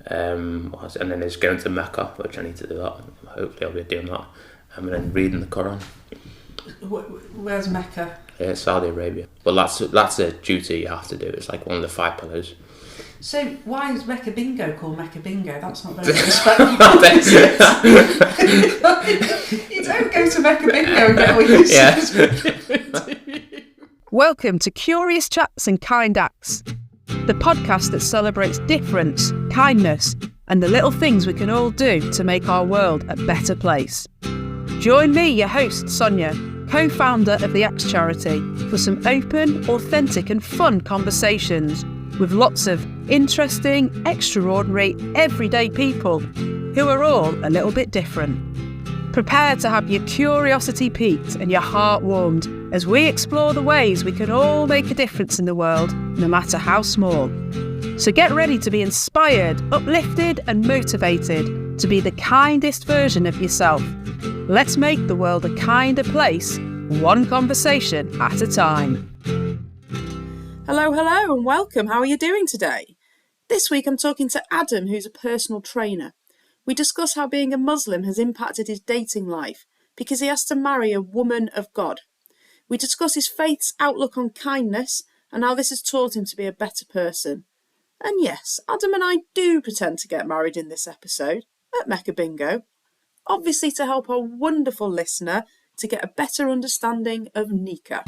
and then there's going to Mecca, which I need to do that. Hopefully I'll be doing that. And then reading the Quran. Where's Mecca? Yeah, Saudi Arabia. But that's a duty you have to do. It's like one of the 5 pillars. So why is Mecca Bingo called Mecca Bingo? That's not very respectful. You don't go to Mecca Bingo and get all your Welcome to Curious Chats and Kind Acts, the podcast that celebrates difference, kindness, and the little things we can all do to make our world a better place. Join me, your host, Sonia, co-founder of the Acts charity, for some open, authentic and fun conversations with lots of interesting, extraordinary, everyday people who are all a little bit different. Prepare to have your curiosity piqued and your heart warmed as we explore the ways we can all make a difference in the world, no matter how small. So get ready to be inspired, uplifted and motivated to be the kindest version of yourself. Let's make the world a kinder place, one conversation at a time. Hello and welcome. How are you doing today? This week I'm talking to Adam, who's a personal trainer. We discuss how being a Muslim has impacted his dating life because he has to marry a woman of God. We discuss his faith's outlook on kindness and how this has taught him to be a better person. And yes, Adam and I do pretend to get married in this episode at Mecca Bingo, obviously to help our wonderful listener to get a better understanding of Nikah.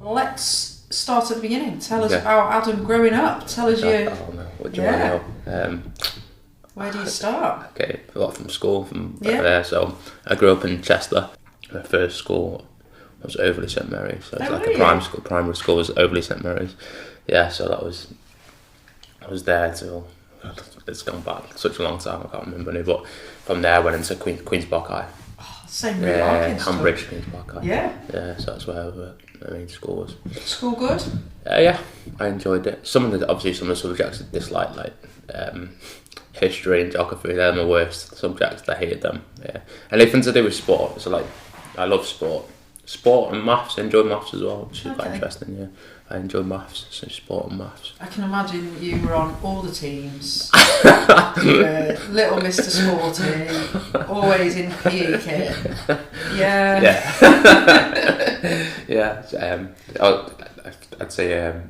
Let's start at the beginning. Tell us about Adam growing up. Tell us What do you want to know? Where do you start? Okay, a lot from school, from there. So I grew up in Chester. My first school was Overley St Mary's. So it's like a primary school was Overley St Mary's. Yeah, so I was there till, it's gone back such a long time, I can't remember any, but from there I went into Queen's Park High. Same route. Hanbridge, Queen's Park High. Yeah, so that's where the main school was. School good? Yeah, I enjoyed it. Some of the subjects I disliked, like history and geography, they're my worst subjects. I hated them. Yeah, anything to do with sport. So like, I love sport and maths. I enjoy maths as well, which is quite interesting. Yeah, I enjoy maths, so sport and maths. I can imagine you were on all the teams. You were little Mr. Sporty, always in PE kit. Yeah. I'd say I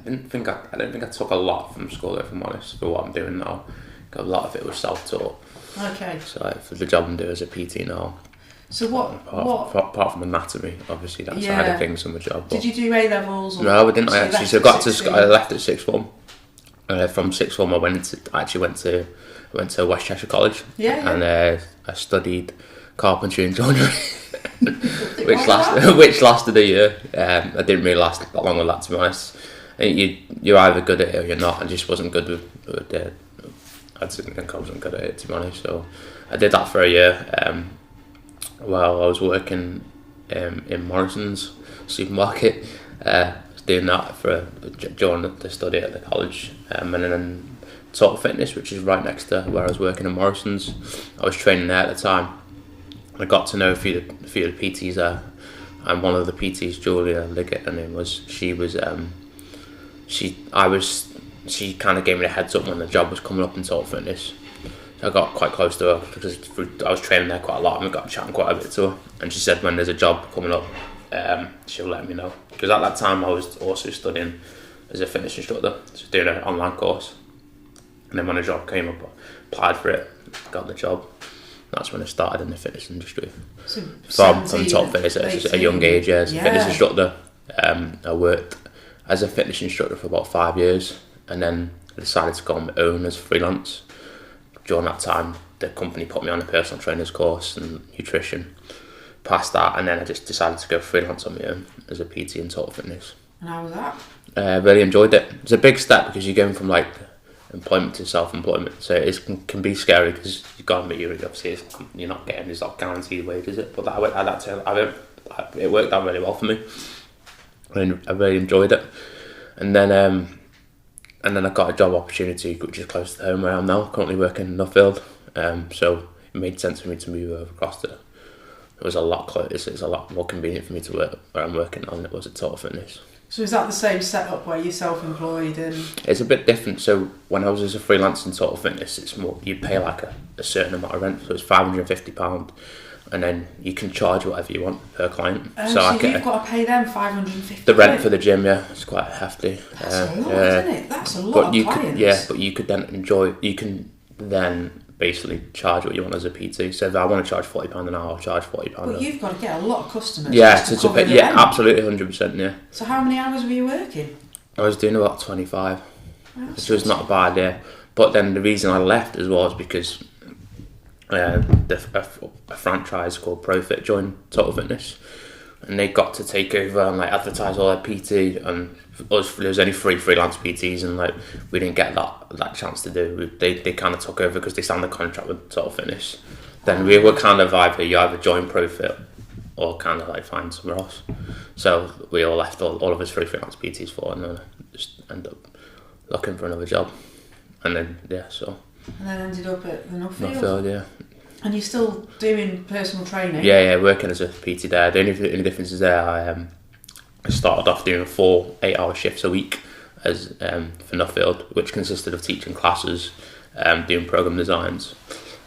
don't think I took a lot from school, if I'm honest, for what I'm doing now. A lot of it was self-taught. Okay. So like, for the job I'm doing as a PT now. So apart from anatomy, obviously that's side of things on the job. Did you do A-levels? No, I didn't. I left at sixth form. From sixth form, I went to West Cheshire College. And I studied carpentry and joinery, which lasted a year. I didn't really last that long with that, to be honest. I think you're either good at it or you're not. I just wasn't good with I didn't think I wasn't good at it, to be honest. So I did that for a year. While I was working in Morrison's supermarket, I was doing that during the study at the college, and then Total Fitness, which is right next to where I was working in Morrison's. I was training there at the time. I got to know a few of the PTs there, and one of the PTs, Julia Liggett, her name was. She kind of gave me a heads up when the job was coming up in Total Fitness. I got quite close to her because I was training there quite a lot and we got chatting quite a bit to her. And she said when there's a job coming up, she'll let me know. Because at that time I was also studying as a fitness instructor, so doing an online course. And then when a job came up, I applied for it, got the job. That's when I started in the fitness industry. So from Top Fitness at a young age, as a fitness instructor. I worked as a fitness instructor for about 5 years, and then I decided to go on my own as freelance. During that time, the company put me on a personal trainer's course and nutrition. Passed that, and then I just decided to go freelance on my own as a PT in Total Fitness. And how was that? Really enjoyed it. It's a big step because you're going from like employment to self-employment, so it can be scary because you've got to admit you're not getting this guaranteed wage, is it? But it worked out really well for me. I really enjoyed it, and then I got a job opportunity which is close to home where I am now. Currently working in Nuffield, so it made sense for me to move over across there. It was a lot closer. It's a lot more convenient for me to work where I'm working than it was at Total Fitness. So is that the same setup where you're self-employed and... It's a bit different. So when I was as a freelance in Total Fitness, it's more, you pay like a certain amount of rent, so it's £550, and then you can charge whatever you want per client. So you've got to pay them £550? The rent for the gym, yeah, it's quite hefty. That's a lot, isn't it? That's a lot of clients. But you could then you can then basically charge what you want as a PT. So if I want to charge £40 an hour, I'll charge £40. But you've got to get a lot of customers. Yeah, absolutely, 100%. Yeah. So how many hours were you working? I was doing about 25, which was not bad. Yeah, but then the reason I left as well is because a franchise called ProFit joined Total Fitness, and they got to take over and like advertise all their PT, and there was only 3 freelance PTs, and like we didn't get that chance to do. They kind of took over because they signed a contract with Total Fitness. Then we were kind of either join ProFit or kind of like find somewhere else. So we all left all of us 3 freelance PTs for, and then just end up looking for another job, and then And then ended up at the Nuffield, yeah. And you're still doing personal training? Yeah, working as a PT there. The only difference is there, I started off doing 4 8-hour shifts a week as for Nuffield, which consisted of teaching classes, doing program designs,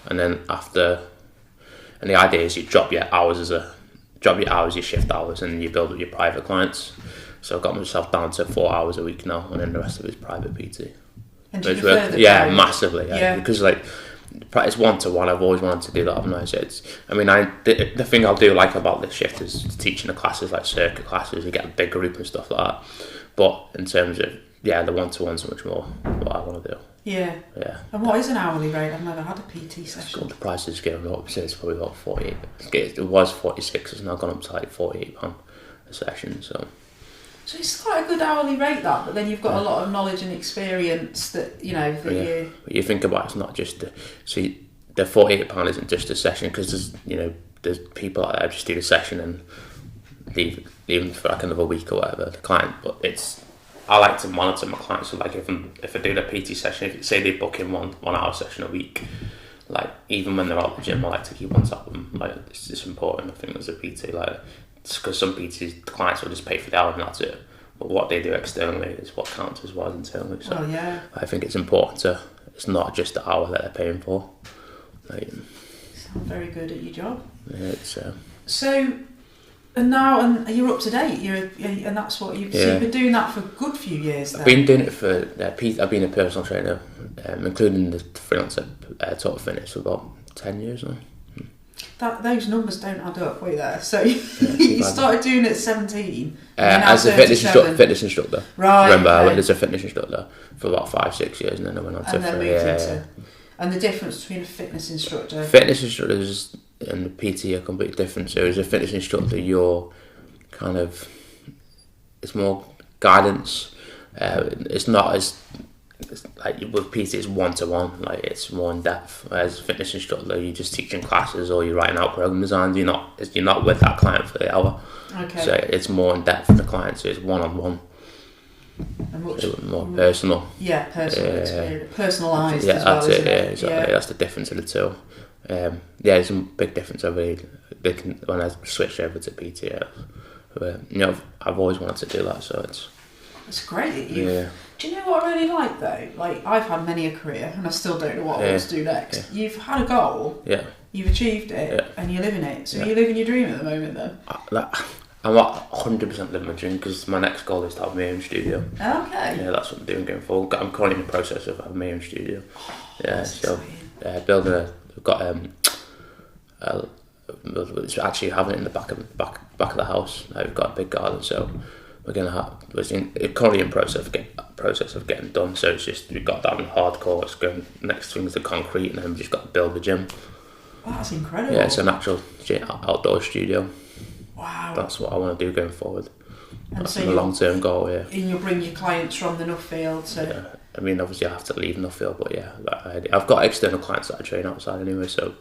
and then and the idea is you drop your your shift hours, and you build up your private clients. So I got myself down to 4 hours a week now, and then the rest of it is private PT. And do you prefer the private? Massively, yeah. Because like it's 1-to-1. I've always wanted to do that. The thing I do like about this shift is teaching the classes, like circuit classes. You get a big group and stuff like that. But in terms of the 1-to-one's much more what I want to do. Yeah. And what is an hourly rate? I've never had a PT session. The price is going up, so it's probably about 48. It was 46, it's now gone up to like £48 a session. So it's quite a good hourly rate, that, but then you've got a lot of knowledge and experience that, you... But you think about it, it's not just the £48 isn't just a session, because there's people out there just do the session and leave for like another week or whatever, the client. But I like to monitor my clients. So like if I do the PT session, if say they book in 1 hour session a week, like even when they're out the gym, I like to keep on top of them. Like it's important, I think, as a PT, like, because some PTs, the clients will just pay for the hour and that's it. But what they do externally is what counts as well as internally. So I think it's important it's not just the hour that they're paying for. Like, you sound very good at your job. Yeah, it's... So, and now, and you're up to date, and that's what you've... So you've been doing that for a good few years then? I've been doing it for... I've been a personal trainer, including the freelance at Total Fitness, for about 10 years now. Those numbers don't add up, wait there. So you started doing it at 17. As a fitness instructor. Right. Remember, I went as a fitness instructor for about 5-6 years, and then I went on to... And the difference between a fitness instructor... Fitness instructors and the PT are completely different. So as a fitness instructor, you're kind of... It's more guidance. It's not as... Like with PT, it's 1-to-1, like it's more in depth. As a fitness instructor, you're just teaching classes or you're writing out program designs. You're not with that client for the hour. Okay. So it's more in depth for the client. So it's 1-on-1. And much more personal. Yeah, experience, personalised. Yeah, as well, that's it. Yeah, it? exactly. Yeah. That's the difference of the two. There's a big difference when I switched over to PT. I've always wanted to do that, so it's great that you. Do you know what I really like though? Like, I've had many a career and I still don't know what I want to do next. Yeah. You've had a goal. Yeah. You've achieved it, and you're living it. So you're living your dream at the moment then. I'm not 100% living my dream, because my next goal is to have my own studio. Okay. Yeah, that's what I'm doing going forward. I'm currently in the process of having my own studio. Building we've got it's actually having it in the back of the house. We've got a big garden, so we're currently in process of getting done. So it's just, we've got that in hardcore. It's going next thing is the concrete, and then we've just got to build the gym. That's incredible. Yeah, it's an actual outdoor studio. Wow. That's what I want to do going forward. And that's so a long-term goal, yeah. And you'll bring your clients from the Nuffield, so... Yeah. I mean, obviously I have to leave Nuffield, but yeah, I've got external clients that I train outside anyway, so...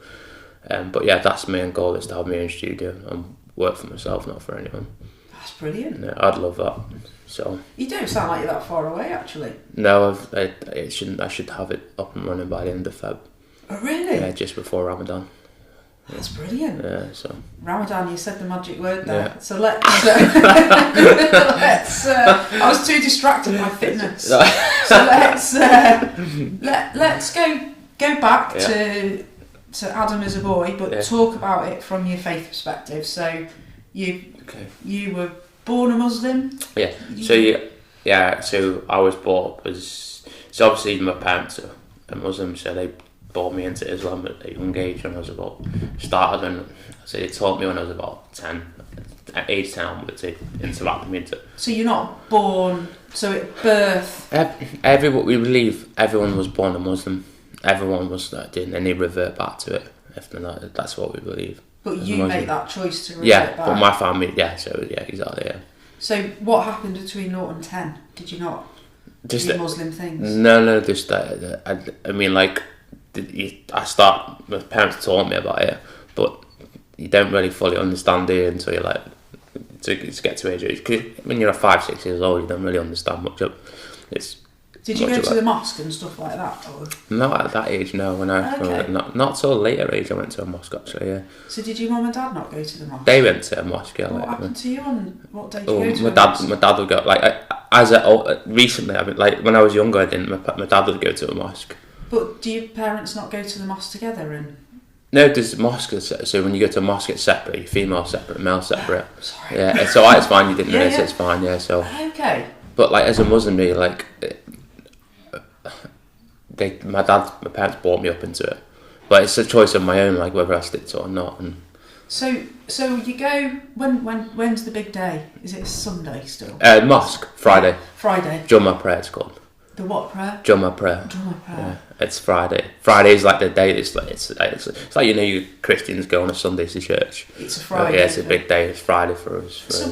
but yeah, that's my main goal, is to have my own studio and work for myself, not for anyone. That's brilliant. Yeah, I'd love that. So... You don't sound like you're that far away, actually. No, I should have it up and running by the end of Feb. Oh, really? Yeah, just before Ramadan. That's brilliant. Yeah, so Ramadan, you said the magic word there. Yeah. So let's. I was too distracted by fitness. So let's go back to Adam as a boy, but talk about it from your faith perspective. So you were born a Muslim. Yeah. So I was brought up as, so obviously my parents are Muslim, so they brought me into Islam at a young age when I was about, they taught me when I was about 10, at age 10 onwards, they interacted me into. So you're not born, so at birth? What we believe, everyone was born a Muslim. Everyone was doing, and they revert back to it. If they're not, that's what we believe. But you made that choice to revert back? Yeah, but my family, exactly, yeah. So what happened between 0 and 10? Did you not do Muslim things? No, just that. I mean, like, my parents taught me about it, but you don't really fully understand it until you're like, to get to age. Cause when you're 5-6 years old, you don't really understand much of it. Did you go to the mosque and stuff like that? Or? Not at that age, no. Not till later age I went to a mosque, actually, yeah. So did your mum and dad not go to the mosque? They went to a mosque, yeah. What happened to you on what day did you go to my dad would go, like, recently, I mean, like, when I was younger, I didn't. My dad would go to a mosque. But do your parents not go to the mosque together? No, there's mosques, so when you go to a mosque it's separate, female separate, male separate. Sorry. Yeah, it's alright, it's fine, you didn't know, so it's fine, yeah, so. Okay. But, like, as a Muslim, my parents brought me up into it. But it's a choice of my own, like, whether I stick to it or not. And So you go, when's the big day? Is it a Sunday still? Mosque, Friday. Friday. Jummah prayer, it's called. The what prayer? Jummah prayer. Jummah prayer. Yeah, it's Friday. Friday is like the day. It's like you Christians go on a Sunday to church. It's a Friday. Yeah, it's a big day. It's Friday for us. So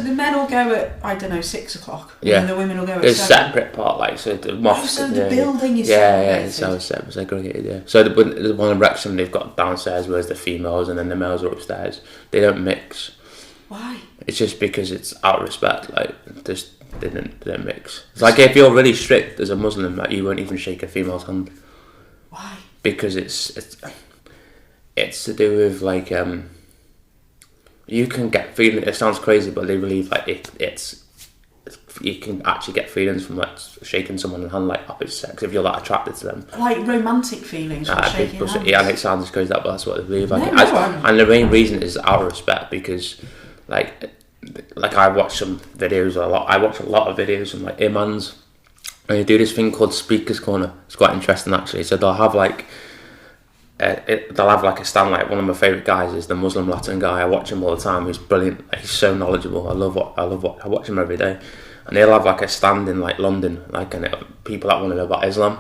the men will go at 6 o'clock. Yeah. And the women will go at There's 7. separate part, like, so the mosque. So the building is separated. Yeah, it's segregated. Yeah. So the one in Wrexham they've got downstairs, whereas the females and then the males are upstairs. They don't mix. Why? It's just because it's out of respect. Like, they don't mix. It's like if you're really strict as a Muslim, like, you won't even shake a female's hand. Why? Because it's to do with, like, you can get feelings. It sounds crazy, but they believe, like, it's you can actually get feelings from, like, shaking someone's hand, like, opposite sex, if you're that attracted to them. Like romantic feelings from shaking hands. Yeah, and it sounds crazy, but that's what they believe. Like, No, and the main reason is out of respect, because, like I watch some videos I watch a lot of videos from, like, imams, and they do this thing called Speaker's Corner. It's quite interesting, actually. So they'll have, like, a stand, like, one of my favourite guys is the Muslim Latin guy. I watch him all the time. He's brilliant. He's so knowledgeable. I watch him every day. And they'll have, like, a stand in, like, London, like, and people that want to know about Islam.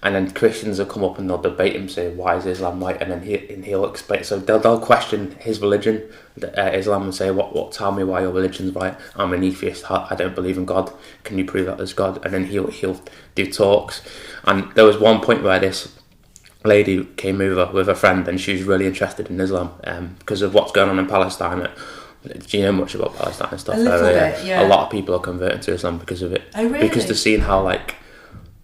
And then Christians will come up and they'll debate him, say, why is Islam right? And then he'll explain. So they'll question his religion, Islam, and say, what? Tell me why your religion's right. I'm an atheist. I don't believe in God. Can you prove that there's God? And then he'll do talks. And there was one point where this lady came over with a friend, and she was really interested in Islam because of what's going on in Palestine. Do you know much about Palestine and stuff? A little bit, yeah. A lot of people are converting to Islam because of it. Oh, really? Because they're seeing how, like,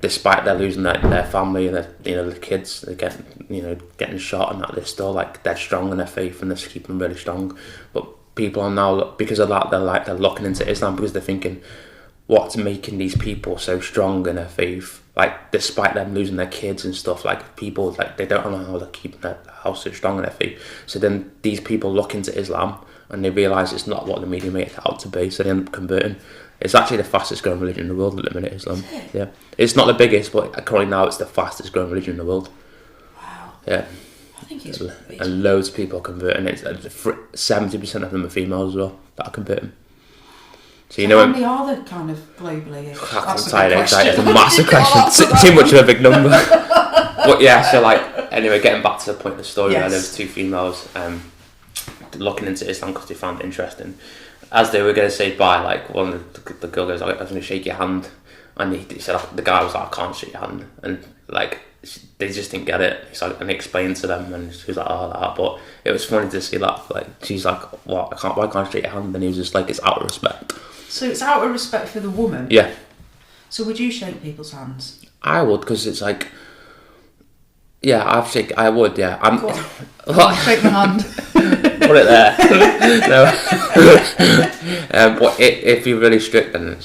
despite they're losing their family and the kids, they're getting shot and that, they're still, like, dead strong in their faith and they're keeping really strong. But people are now, because of that, they're looking into Islam because they're thinking, what's making these people so strong in their faith? Like, despite them losing their kids and stuff, like, people, like, they don't know how they're keeping their house so strong in their faith. So then these people look into Islam and they realise it's not what the media made it out to be, so they end up converting. It's actually the fastest growing religion in the world at the minute, Islam. Yeah. It's not the biggest, but currently now it's the fastest growing religion in the world. Wow. Yeah. I think it's and loads of people are converting. It's 70% of them are females as well that are converting. So how many are there kind of globally? I'm tired. It's a massive question. Too much of a big number. But yeah, so, like, anyway, getting back to the point of the story, yes. There was 2 females looking into Islam because they found it interesting. As they were going to say bye, like, one of the girl goes, I was going to shake your hand, and he said, the guy was like, I can't shake your hand, and, like, they just didn't get it. So, and he explained to them, and she was like, oh, that. But it was funny to see that. Like, she's like, what? Why can't I shake your hand? And he was just like, it's out of respect. So it's out of respect for the woman. Yeah. So would you shake people's hands? I would, because it's like, Yeah, I would. Yeah, I'm. Go on. Shake my hand. Put it there. No. But if you're really strict, then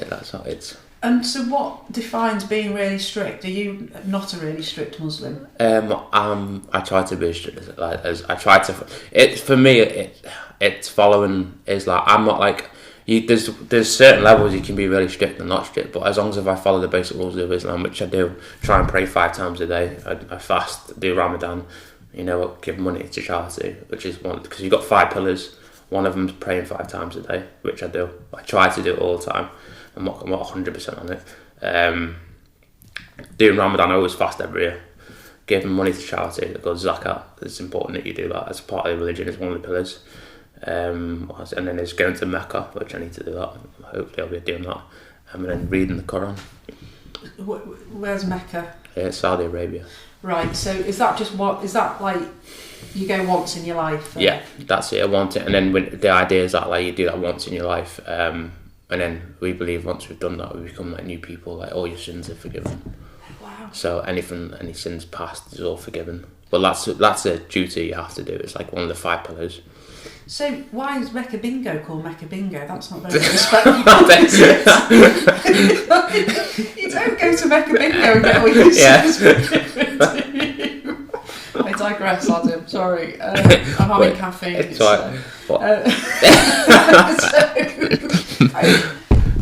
that's how it's. And so, what defines being really strict? Are you not a really strict Muslim? I try to be as strict as I try to. It for me, it's following Islam. I'm not like you. There's certain levels you can be really strict and not strict, but as long as if I follow the basic rules of Islam, which I do, try and pray 5 times a day. I fast, do Ramadan. Give money to charity, which is one because you've got 5 pillars. One of them's praying 5 times a day, which I do. I try to do it all the time. I'm not 100% on it. Doing Ramadan, I always fast every year. Giving money to charity, that goes zakat. It's important that you do that as part of the religion. It's one of the pillars. And then there's going to Mecca, which I need to do that. Hopefully, I'll be doing that. And then reading the Quran. Where's Mecca? Saudi Arabia. Right. So is that just what? Is that like you go once in your life? Yeah, that's it. I want it. And then the idea is that you do that once in your life. And then we believe once we've done that, we become new people. All your sins are forgiven. Wow. So any sins past is all forgiven. But that's a duty you have to do. It's one of the 5 pillars. So why is Mecca Bingo called Mecca Bingo? That's not very respectful. You don't go to Mecca Bingo and get all your sins forgiven. I digress, Adam. Sorry, I'm having caffeine. It's alright.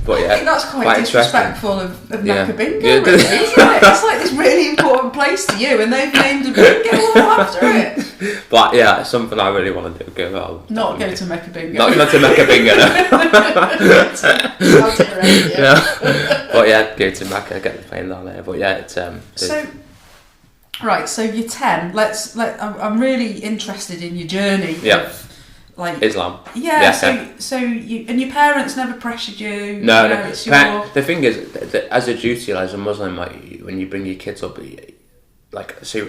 But yeah, that's quite disrespectful of Mecca Bingo, really, isn't it? It's like this really important place to you, and they've named a bingo all after it. But yeah, it's something I really want to do. Not go to Mecca Bingo. Not to Mecca Bingo. No. But yeah, go to Mecca, get the plane down there. But yeah, it's so. Right, so you're 10. I'm really interested in your journey. Yeah. Islam. Yeah. So you and your parents never pressured you. No. The thing is, that as a duty, as a Muslim, when you bring your kids up, so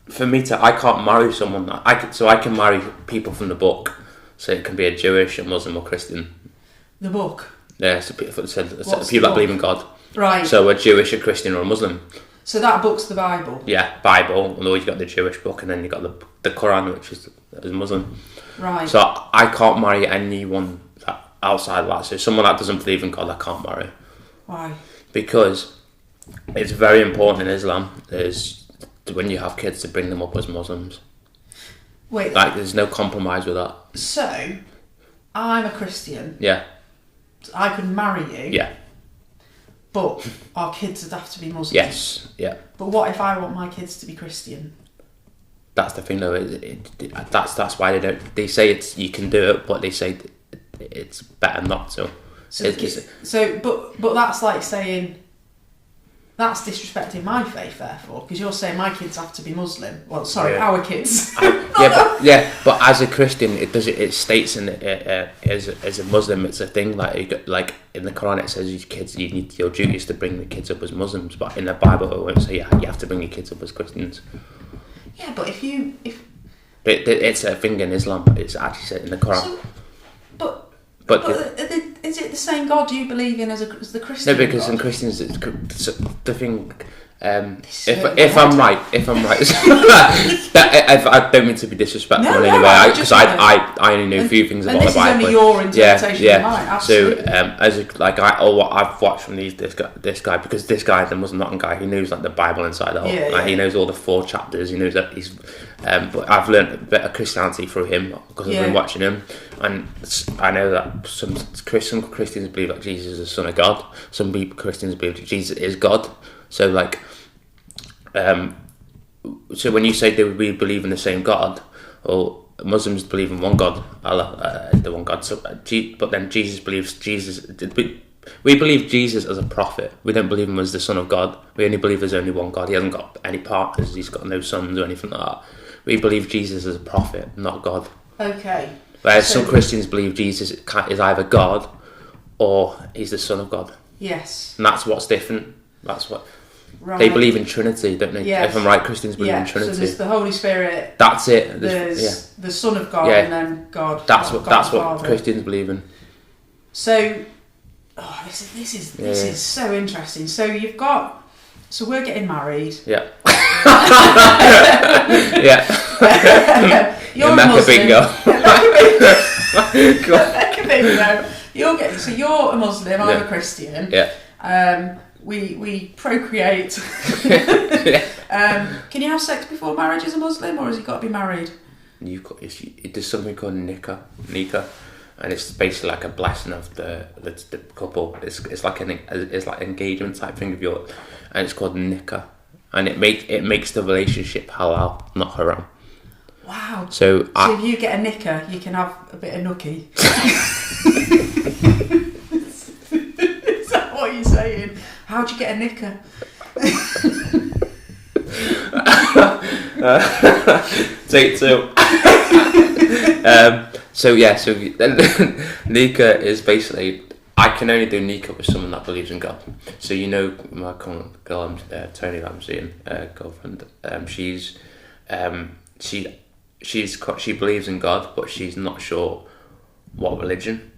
for me I can't marry someone I can marry people from the book. So it can be a Jewish, a Muslim, or Christian. The book. Yeah. So people that believe in God. Right. So a Jewish, a Christian, or a Muslim. So that book's the Bible. Yeah, Bible. And always got the Jewish book, and then you got the Quran, which is a Muslim. Right. So I can't marry anyone outside of that. So someone that doesn't believe in God, I can't marry. Why? Because it's very important in Islam is when you have kids to bring them up as Muslims. Wait. There's no compromise with that. So, I'm a Christian. Yeah. I could marry you. Yeah. But our kids would have to be Muslims. Yes. Yeah. But what if I want my kids to be Christian? That's the thing, though. That's why they don't. They say you can do it, but they say it's better not to. But that's like saying that's disrespecting my faith, therefore, because you're saying my kids have to be Muslim. Well, sorry, our kids. But as a Christian, it states in as a Muslim, it's a thing like in the Quran it says your duty is to bring the kids up as Muslims, but in the Bible it won't say you have to bring your kids up as Christians. Yeah, but if it's a thing in Islam. It's actually said in the Quran. So, but is it the same God you believe in as the Christian? No, because God? in Christians, the thing. If I'm right, I don't mean to be disrespectful in any way, because I only know a few things about the Bible. And this is only your interpretation of mine. Absolutely. So I've watched from this guy because this guy, the Muslim guy, he knows the Bible inside out. He knows all the 4 chapters. He knows that he's. But I've learned a bit of Christianity through him because I've been watching him, and I know that some Christians believe that Jesus is the Son of God. Some Christians believe that Jesus is God. So so when you say that we believe in the same God, or Muslims believe in one God, Allah, the one God. So, but then Jesus believes Jesus. We believe Jesus as a prophet. We don't believe him as the Son of God. We only believe there's only one God. He hasn't got any partners. He's got no sons or anything like that. We believe Jesus as a prophet, not God. Okay. Whereas some Christians believe Jesus is either God or he's the Son of God. Yes. And that's what's different. That's what. Right. They believe in Trinity, don't they? Yes. If I'm right, Christians believe in Trinity. So there's the Holy Spirit. That's it. There's the Son of God and then God. That's what Christians believe in. So, this is so interesting. So you've got So we're getting married. Yeah. Yeah. You're Mecca a Muslim. bingo. Mecca bingo. You're a Muslim. I'm a Christian. Yeah. We procreate. Can you have sex before marriage as a Muslim, or has he got to be married? There's something called Nikah, and it's basically like a blessing of the couple. It's like an engagement type thing of yours, and it's called Nikah, and it makes the relationship halal, not haram. Wow. So if you get a Nikah, you can have a bit of nookie. Is that what you're saying? How'd you get a Nikah? Take two. So Nikah is basically, I can only do Nikah with someone that believes in God. So my current girl, Tony, that I'm seeing, girlfriend. She believes in God, but she's not sure what religion.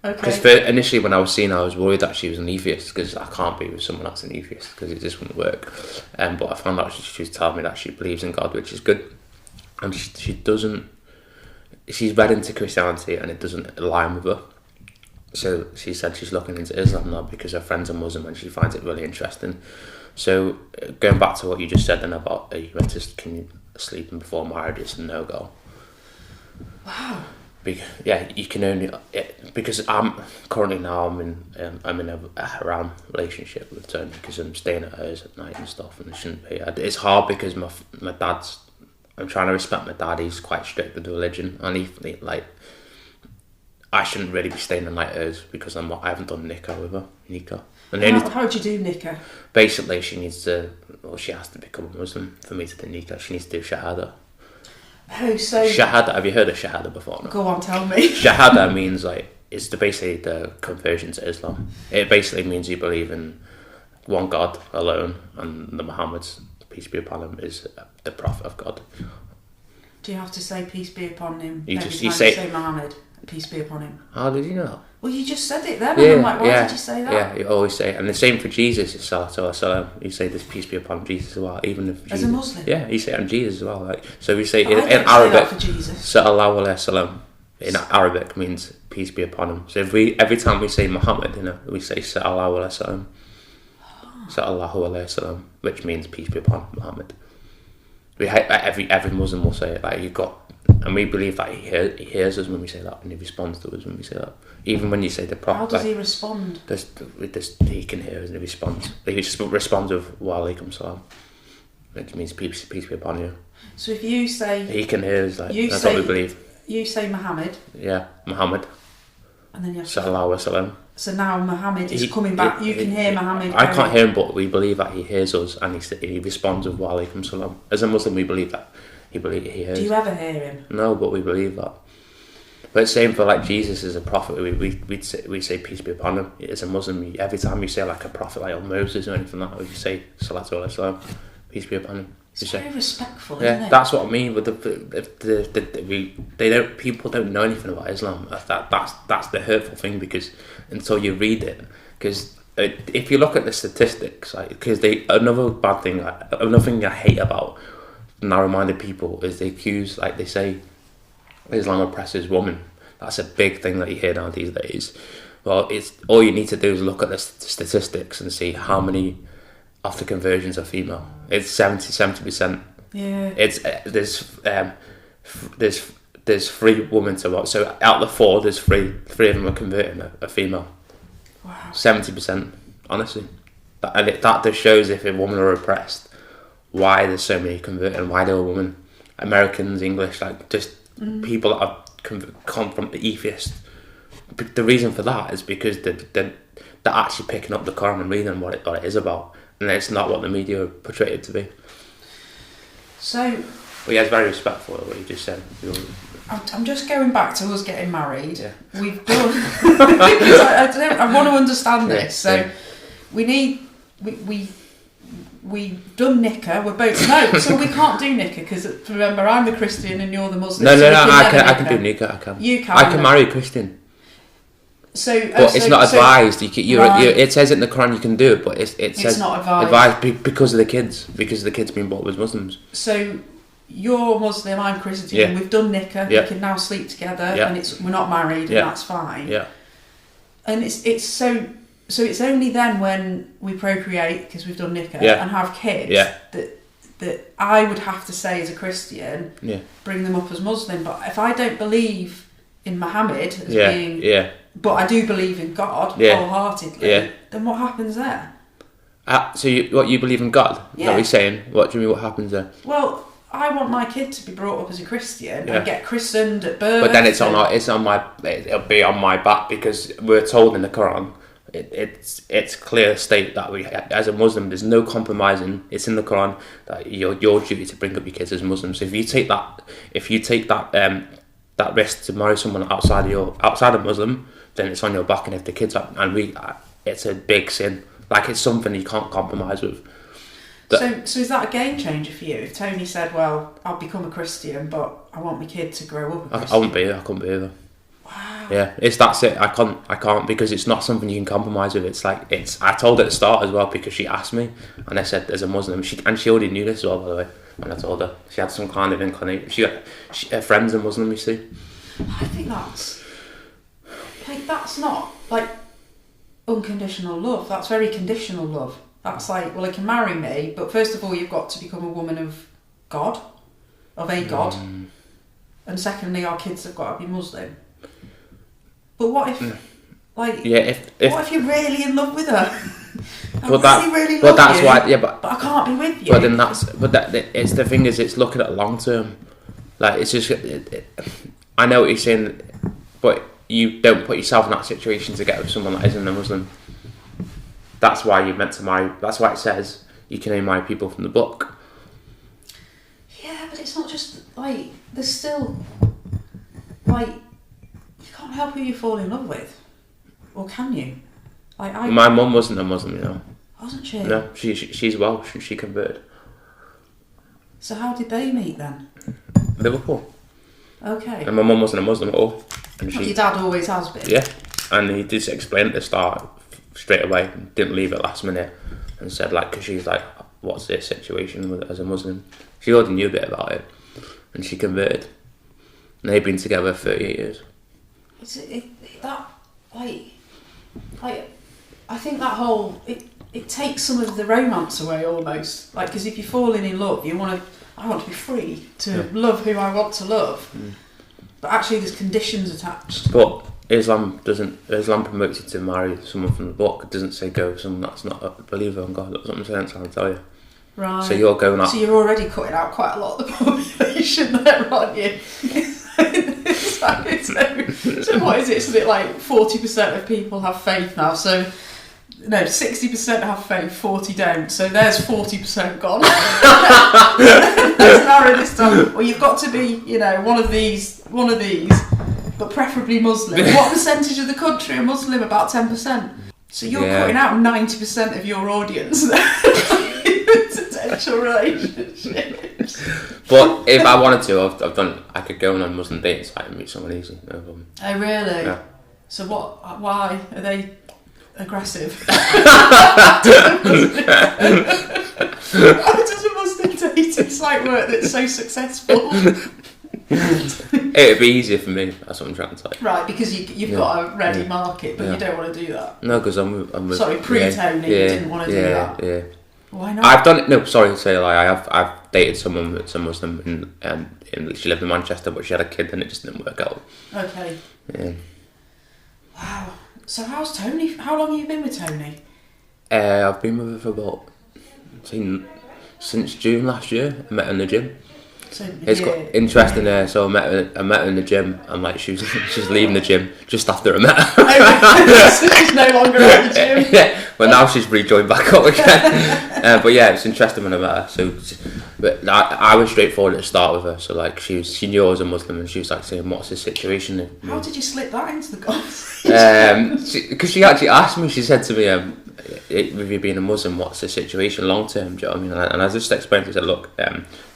Okay. Because initially when I was seeing her, I was worried that she was an atheist, because I can't be with someone that's an atheist, because it just wouldn't work. But I found out she was telling me that she believes in God, which is good. And she's read into Christianity and it doesn't align with her. So she said she's looking into Islam now because her friends are Muslim and she finds it really interesting. So going back to what you just said then about you meant to sleeping before marriage is a no-go. Wow. You can only because I'm in a haram relationship with Tony, because I'm staying at hers at night and stuff, and it shouldn't be. It's hard because my dad's. I'm trying to respect my dad. He's quite strict with the religion, and I shouldn't really be staying the night at hers because I haven't done Nikah with her. And how do you do Nikah? Basically, she has to become a Muslim for me to do Nikah. She needs to do Shahada. Oh, so Shahada. Have you heard of Shahada before? No? Go on, tell me. Shahada means basically the conversion to Islam. It basically means you believe in one God alone, and the Muhammad's, peace be upon him, is the prophet of God. Do you have to say peace be upon him you say Muhammad, peace be upon him? How did you know? Well, you just said it then, and I'm like, why did you say that? Yeah, you always say it. And the same for Jesus, it's Salatu Wasalam. You say this peace be upon Jesus as well, even if as a Muslim? Yeah, you say it on Jesus as well. So we say in Arabic, that for Jesus. Sallallahu Alaihi Wasallam in Arabic means peace be upon him. So every time we say Muhammad, we say Sallallahu Alaihi Wasallam. Sallallahu Alaihi Wasallam, which means peace be upon Muhammad. Every Muslim will say it. And we believe that he hears us when we say that, and he responds to us when we say that. Even when you say the prophet. How does he respond? He can hear us and he responds. He just responds with Wa alaikum salam, which means peace be upon you. So if you say... He can hear us, that's what we believe. You say Muhammad. Yeah, Muhammad. And then you have to... Sallallahu Alaihi Wasallam. So now Muhammad is coming back. You can hear Muhammad. I can't hear him, but we believe that he hears us and he responds with Wa alaikum salam. As a Muslim, we believe that. He hears. Do you ever hear him? No, but we believe that. But same for Jesus as a prophet. We say peace be upon him. As a Muslim, every time you say a prophet like Moses or anything like that, you say Salatu Alaihi Wasallam, peace be upon him. It's very respectful, yeah, isn't it? That's what I mean. With people don't know anything about Islam. That's the hurtful thing, because until you read it, because if you look at the statistics, because another thing I hate about narrow-minded people is they accuse, they say Islam oppresses women. That's a big thing that you hear now these days. Well, it's all you need to do is look at the statistics and see how many of the conversions are female. It's 70%. Yeah. It's there's 3 women to watch. So out of the 4, there's 3 of them are converting a female. Wow. 70%, honestly. That just shows if a woman are oppressed, why there's so many converting, why they're a woman. Americans, English, people that have come from the atheist. The reason for that is because they're actually picking up the Quran and reading what it is about, and it's not what the media portray it to be. So, but yeah, it's very respectful what you just said. I'm just going back to us getting married. Yeah. We've done because I want to understand this. So we've done Nikah. We're both so we can't do Nikah because remember I'm the Christian and you're the Muslim. No, I can do Nikah. I can. You can. I can marry a Christian. But it's not advised. It says in the Quran you can do it, but it says not advised because of the kids being brought up as Muslims. So you're Muslim, I'm Christian. We've done Nikah. We can now sleep together, and we're not married, and that's fine. Yeah. And it's so it's only then when we procreate because we've done Nikah and have kids that I would have to say as a Christian, bring them up as Muslim. But if I don't believe in Muhammad as being, but I do believe in God wholeheartedly, then what happens there? So you believe in God? Yeah. Is that what you're saying? What do you mean? What happens there? Well, I want my kid to be brought up as a Christian and get christened at birth. But then it'll be on my back because we're told in the Quran. It's clear state that we, as a Muslim, there's no compromising. It's in the Quran that your duty to bring up your kids as Muslims. So if you take that risk to marry someone outside of Muslim, then it's on your back. And if the kids it's a big sin. Like it's something you can't compromise with. So is that a game changer for you? If Tony said, "Well, I'll become a Christian, but I want my kid to grow up a Christian," I wouldn't be. I couldn't be either. Wow. Yeah, that's it. I can't because it's not something you can compromise with. I told her at the start as well because she asked me, and I said there's a Muslim. She already knew this as well, by the way. When I told her, she had some kind of inclination. Her friend's a Muslim, you see. I think that's not like unconditional love. That's very conditional love. That's like, well, he can marry me, but first of all, you've got to become a woman of God, of a God, and secondly, our kids have got to be Muslim. But what if, what if you're really in love with her? But I can't be with you. It's the thing is, it's looking at long term. Like it's just, I know what you're saying, but you don't put yourself in that situation to get with someone that isn't a Muslim. That's why you're meant to marry. That's why it says you can only marry people from the book. Yeah, but it's not just like there's still like you can't help who you fall in love with, or can you? My mum wasn't a Muslim, you know. Wasn't she? No, she's Welsh. She converted. So how did they meet then? Liverpool. Okay. And my mum wasn't a Muslim at all. And your dad always has been. Yeah, and he just explained at the start straight away, didn't leave it last minute, and said because she's like, what's this situation with as a Muslim? She already knew a bit about it, and she converted. And they've been together 38 years. I think that whole it takes some of the romance away almost. Like, because if you're falling in love, I want to be free to love who I want to love. But actually, there's conditions attached. But Islam promotes you to marry someone from the book. It doesn't say go with someone that's not a believer in God. That's what I'm saying. That's what I'm telling you. Right. So you're going out. So you're already cutting out quite a lot of the population there, aren't you? So what is it? Isn't it like 40% of people have faith now? So no, 60% have faith, 40 don't. So there's 40% gone. Let's narrow this down. Well, you've got to be, one of these, but preferably Muslim. What percentage of the country are Muslim? About 10%. So you're cutting out 90% of your audience. Potential relationships. But if I wanted to, I could go on Muslim dating site and meet someone easy, no problem. Oh really? Yeah. So why are they aggressive? How does a Muslim dating site work that's so successful? It'd be easier for me, that's what I'm trying to say. Right, because you've got a ready market, but you don't want to do that. No, because I'm with Sorry, pre-Tony, you didn't want to do that. Yeah. Why not? I've done it. No, sorry to say a lie. I've dated someone that's a Muslim, and she lived in Manchester, but she had a kid, and it just didn't work out. Okay. Yeah. Wow. So how's Tony? How long have you been with Tony? I've been with her for about since June last year. I met her in the gym. So, it's got interesting there. So I met her in the gym, and she's leaving the gym just after I met her. So she's no longer at the gym. Yeah, well now she's rejoined back up again. But yeah, it's interesting when I met her. So, but I was straightforward at the start with her. So she knew I was a Muslim, and she was saying, "What's the situation?" How did you slip that into the conversation? Because she actually asked me. She said to me, with you being a Muslim, what's the situation long term? Do you know what I mean? And I just explained to her, look,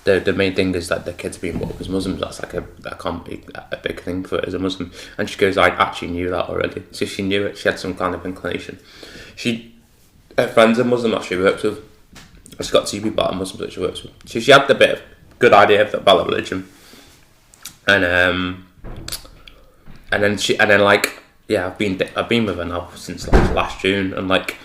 the main thing is that the kids being brought up as Muslims. That can't be a big thing for her as a Muslim. And she goes, I actually knew that already. So she knew it. She had some kind of inclination. Her friends are Muslim that she works with. She's got 2 people that are Muslims that she works with. So she had a bit of good idea about the religion. And then like, yeah, I've been with her now since like last June, and like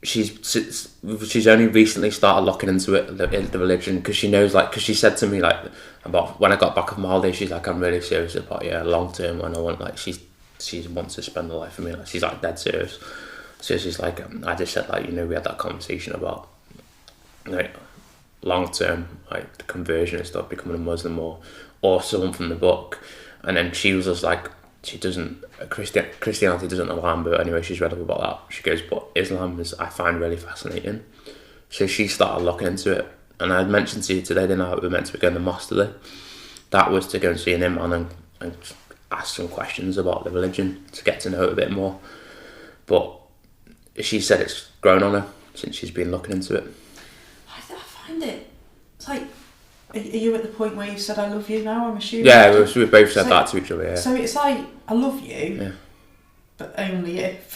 she's only recently started looking into it, the religion, because she knows, like, because she said to me, like, about when I got back from holiday, she's like, I'm really serious about long term, and I want, like, she wants to spend her life with me, like, she's like dead serious. So she's like, I just said, like, we had that conversation about like long term, like the conversion and stuff, becoming a Muslim or someone from the book, and then she was just like, she doesn't, Christianity doesn't alarm her, but anyway, she's read up about that. She goes, but Islam I find really fascinating. So she started looking into it, and I mentioned to you today, didn't I, we were meant to be going to mosque today. That was to go and see an imam and ask some questions about the religion, to get to know it a bit more. But she said it's grown on her since she's been looking into it. I find it's like, are you at the point where you said I love you now, I'm assuming? Yeah, we both said that to each other, yeah. So it's like, I love you, yeah, but only if.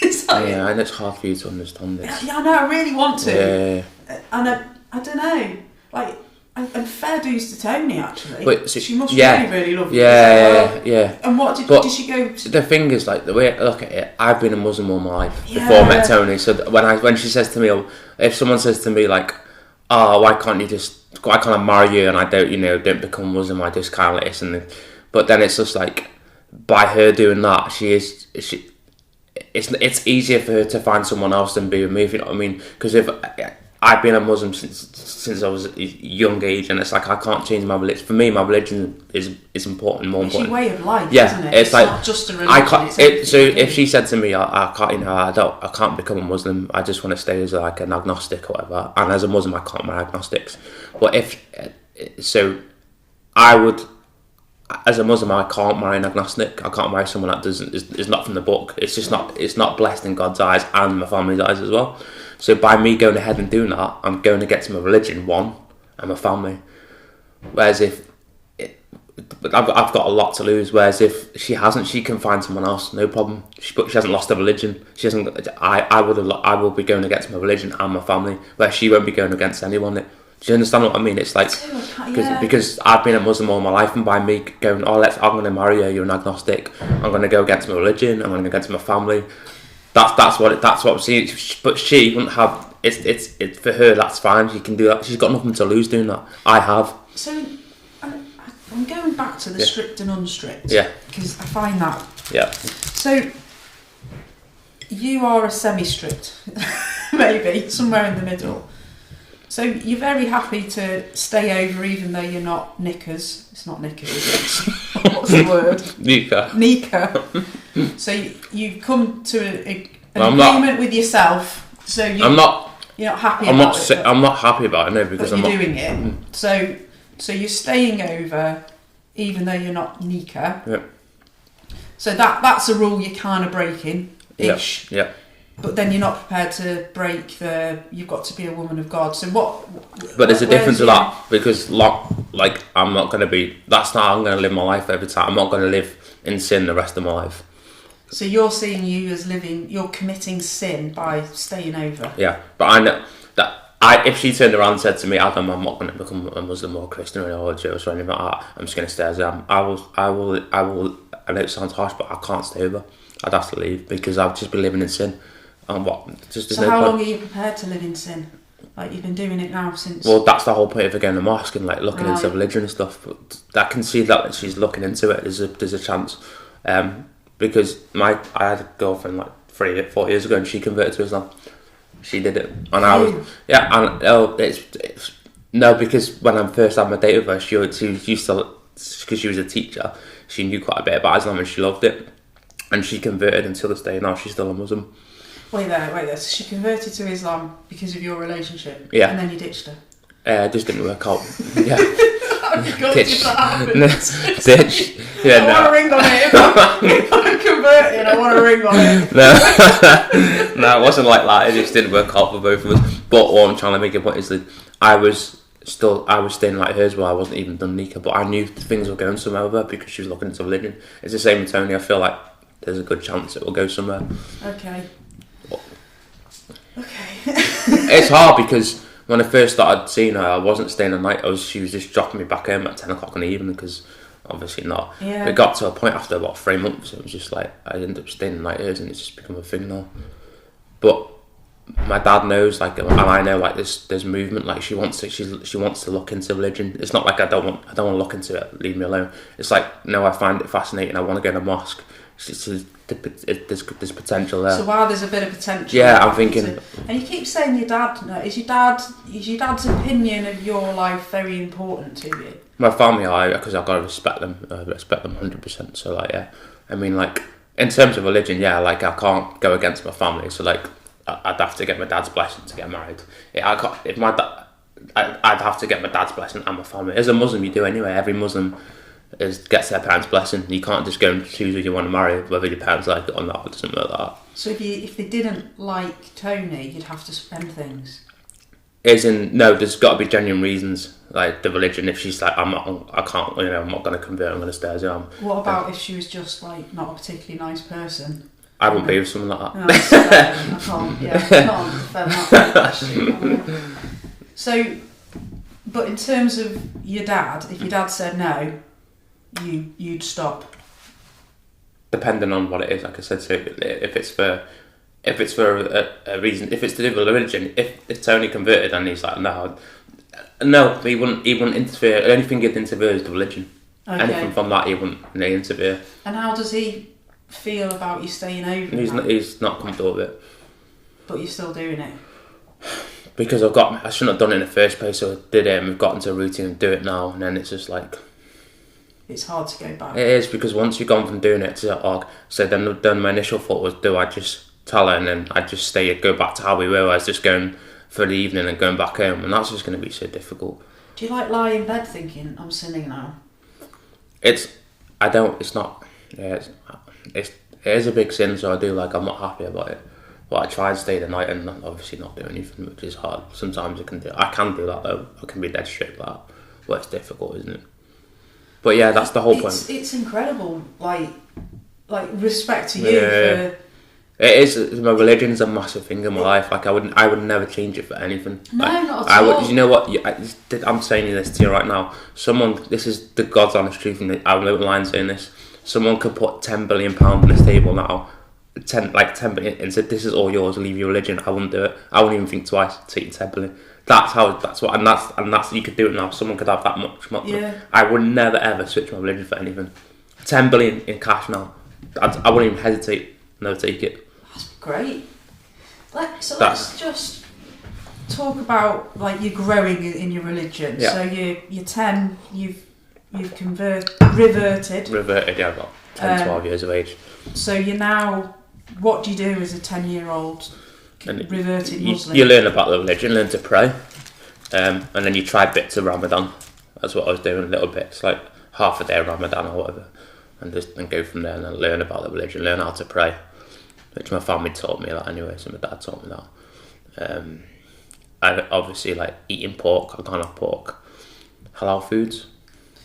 It's like, yeah, and it's hard for you to understand this. Yeah, I know, I really want to. Yeah. And I don't know, like, and fair dues to Tony, actually. But, so, she must yeah, really love you. Yeah. And what did she go to? The thing is, like, the way I look at it, I've been a Muslim all my life before I met Tony. So when she says to me, if someone says to me, like, oh, why can't I marry you and I don't become Muslim, I just kind of like this, but then it's just like, by her doing that, it's easier for her to find someone else than be with me, if you know what I mean? Because if I've been a Muslim since I was a young age, and it's like, I can't change my religion. For me, my religion is important, more important. It's your way of life, yeah, isn't it? It's like, not just a religion. So if she said to me, I can't, I can't become a Muslim, I just want to stay as like an agnostic or whatever. And as a Muslim, I can't marry agnostics. But I would, as a Muslim, I can't marry an agnostic. I can't marry someone that is not from the book. It's not blessed in God's eyes and my family's eyes as well. So by me going ahead and doing that, I'm going against my religion, one, and my family. Whereas I've got a lot to lose. Whereas if she hasn't, she can find someone else, no problem. But she hasn't lost her religion. She hasn't. I will be going against my religion and my family. Where she won't be going against anyone. Do you understand what I mean? It's like, because I've been a Muslim all my life, and by me going, I'm going to marry you, you're an agnostic, I'm going to go against my religion, I'm going to go against my family. That's what I'm seeing. But she wouldn't have. It's for her. That's fine. She can do that. She's got nothing to lose doing that. I have. So I'm going back to the strict and unstrict. Yeah. Because I find that. Yeah. So you are a semi-strict, maybe somewhere in the middle. So you're very happy to stay over, even though you're not Nikahs. It's not Nikah, is it? What's the word? Nikah. So you've come to an agreement with yourself. So you're not happy about it. I'm not happy about it, no, because you're doing it. So you're staying over, even though you're not Nikah. Yeah. So that's a rule you're kind of breaking, ish. Yeah. But then you're not prepared to break you've got to be a woman of God. So what? But there's a difference to that, because like I'm not going to be. That's not how I'm going to live my life every time. I'm not going to live in sin the rest of my life. So you're seeing you as you're committing sin by staying over. Yeah, but I know that if she turned around and said to me, Adam, I'm not going to become a Muslim or a Christian or a Jewish or anything like that, I'm just going to stay as I am. I will. I know it sounds harsh, but I can't stay over. I'd have to leave, because I've just been living in sin. So how long are you prepared to live in sin? Like, you've been doing it now since... Well, that's the whole point of going to mosque and like looking into religion and stuff. But I can see that she's looking into it. There's a chance, because I had a girlfriend like 4 years ago, and she converted to Islam. She did it, and I was because when I first had my date with her, she used to, because she was a teacher, she knew quite a bit about Islam and she loved it, and she converted until this day. Now she's still a Muslim. Wait there. So she converted to Islam because of your relationship? Yeah. And then you ditched her? It just didn't work out. Yeah. Oh my God, did that happen? Ditch. Yeah, I want to ring on it if I converting. I want a ring on it. No, it wasn't like that. It just didn't work out for both of us. But what I'm trying to make a point is that I was staying like hers where I wasn't even done Nikah, but I knew things were going somewhere with her because she was looking into religion. It's the same with Tony. I feel like there's a good chance it will go somewhere. Okay. It's hard because when I first started seeing her, I wasn't staying the night. She was just dropping me back home at 10 o'clock in the evening because obviously not. Yeah. It got to a point after about 3 months. It was just like I ended up staying the night hers, and it's just become a thing now. But my dad knows, like, and I know, like, there's movement. Like, she wants to look into religion. It's not like I don't want to look into it. Leave me alone. It's like, no, I find it fascinating. I want to go to a mosque. There's potential there. So while there's a bit of potential, yeah, I'm thinking. And you keep saying your dad. No, is your dad's opinion of your life very important to you? My family, because I've got to respect them. I respect them 100%. So like, yeah, I mean, like, in terms of religion, yeah, like, I can't go against my family. So like, I'd have to get my dad's blessing to get married. I'd have to get my dad's blessing and my family. As a Muslim, you do anyway. Every Muslim gets their parents' blessing. You can't just go and choose who you want to marry, whether your parents like it or not. It doesn't work like that. So if they didn't like Tony, you'd have to spend things. No, there's got to be genuine reasons, like the religion. If she's like, I'm not going to convert. I'm going to stay as I am. What about if she was just like not a particularly nice person? I wouldn't be with someone like that. No, I can't. Yeah, I can't defend that. So, but in terms of your dad, if your dad said no, you'd stop. Depending on what it is, like I said, so if it's for a reason, if it's to do with religion, if Tony converted and he's like, no, he wouldn't interfere. The only thing he'd interfere is the religion. Okay. Anything from that, he wouldn't interfere. And how does he feel about you staying over? He's not comfortable with it. But you're still doing it? Because I shouldn't have done it in the first place, so I did it and we've got into a routine and do it now, and then it's just like... It's hard to go back. It is, because once you've gone from doing it to so then my initial thought was, do I just tell her and then I just go back to how we were, I was just going for the evening and going back home, and that's just going to be so difficult. Do you like lie in bed thinking, I'm sinning now? It is a big sin, so I do, like, I'm not happy about it. But I try and stay the night and obviously not do anything, which is hard. Sometimes I can do that though. I can be dead straight like that. But it's difficult, isn't it? But yeah, that's the whole point. It's incredible, like respect to you for... It is. My religion's a massive thing in my life. Like, I would never change it for anything. No, like, not at all. You know what? I'm saying this to you right now. This is the God's honest truth, and I'm not lying saying this. Someone could put £10 billion on this table now, 10 billion, and said, "This is all yours. Leave your religion." I wouldn't do it. I wouldn't even think twice. Take 10 billion. That's you could do it now. Someone could have that much money. Yeah. I would never ever switch my religion for anything. 10 billion in cash now. I wouldn't even hesitate. Never take it. That's great. Let's just talk about, like, you're growing in your religion. Yeah. So you're 10. You've reverted. Yeah, I've got 10, 12 years of age. So you're now. What do you do as a 10-year-old reverted Muslim? You learn about the religion, learn to pray, and then you try bits of Ramadan. That's what I was doing, little bits, like half a day of Ramadan or whatever, and go from there and then learn about the religion, learn how to pray, which my family taught me that anyway, so my dad taught me that. I obviously like eating pork. I can't have pork. Halal foods.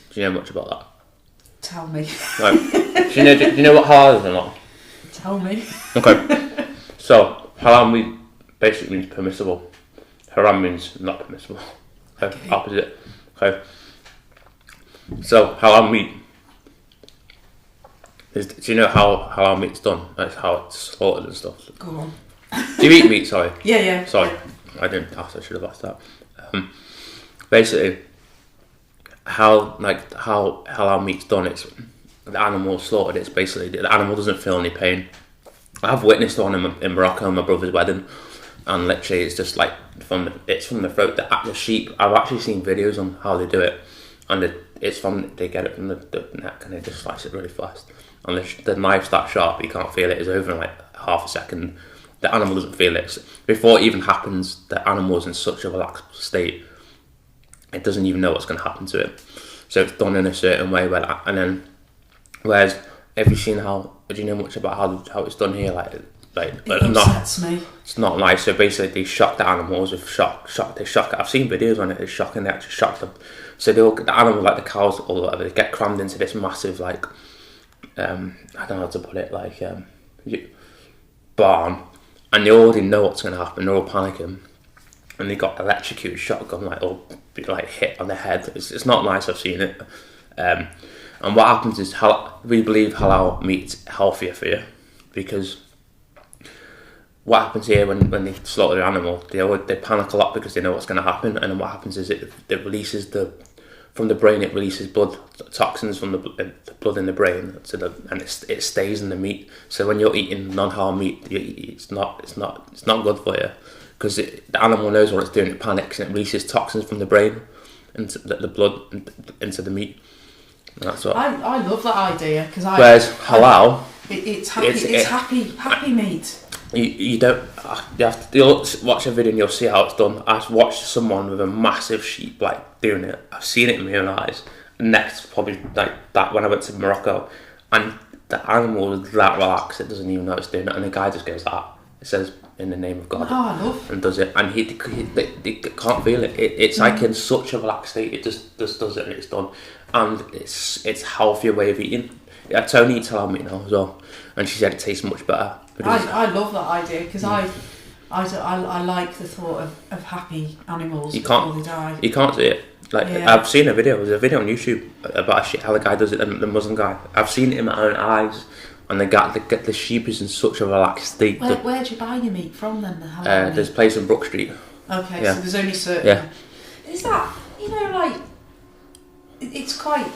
Do you know much about that? Tell me. Like, do you know what halal is or not? Tell me. Okay. So halal meat basically means permissible. Haram means not permissible. Okay. Opposite. Okay. So halal meat is. Do you know how halal meat's done? That's how it's slaughtered and stuff. Go on. Do you eat meat? Sorry. Yeah. Sorry, I didn't ask. I should have asked that. Basically, how halal meat's done. It's the animal slaughtered. It's basically the animal doesn't feel any pain. I've witnessed one in Morocco on my brother's wedding, and literally it's just like from the throat. The sheep. I've actually seen videos on how they do it, and they get it from the neck and they just slice it really fast. And the knife's that sharp, you can't feel it. It's over in like half a second. The animal doesn't feel it. Before it even happens, the animal's in such a relaxed state, it doesn't even know what's going to happen to it. So it's done in a certain way. Whereas, have you seen how Do you know much about how it's done here? It upsets me. It's not nice. So basically, they shock the animals with shock. They shock. I've seen videos on it. They're shocking. They actually shock them. So the animals, like the cows or whatever, they get crammed into this massive I don't know how to put it, barn, and they already know what's going to happen. They're all panicking, and they got electrocuted shotgun hit on the head. It's not nice. I've seen it. And what happens is we believe halal meat's healthier for you, because what happens here when they slaughter the animal, they panic a lot because they know what's going to happen, and then what happens is it releases from the brain, it releases blood toxins from the blood in the brain, and it stays in the meat. So when you're eating non-halal meat, it's not good for you, because the animal knows what it's doing. It panics and it releases toxins from the brain into the blood into the meat. And that's what I love that idea, because whereas halal, it's happy meat. You have to watch a video and you'll see how it's done. I've watched someone with a massive sheep doing it. I've seen it in my own eyes. Next, probably that when I went to Morocco, and the animal was that relaxed, it doesn't even know it's doing it, and the guy just goes it says in the name of God, and does it, and he can't feel it. It's like in such a relaxed state. It just does it and it's done, and it's healthier way of eating. Tony eats halal meat now as well, and she said it tastes much better. I love that idea, because I like the thought of happy animals before they die. You can't see it. I've seen a video. There's a video on YouTube about how the guy does it, the Muslim guy. I've seen it in my own eyes, and the sheep is in such a relaxed state. Where do you buy your meat from then? There's a place in Brook Street. Okay, so there's only certain. Yeah. Is that it's quite?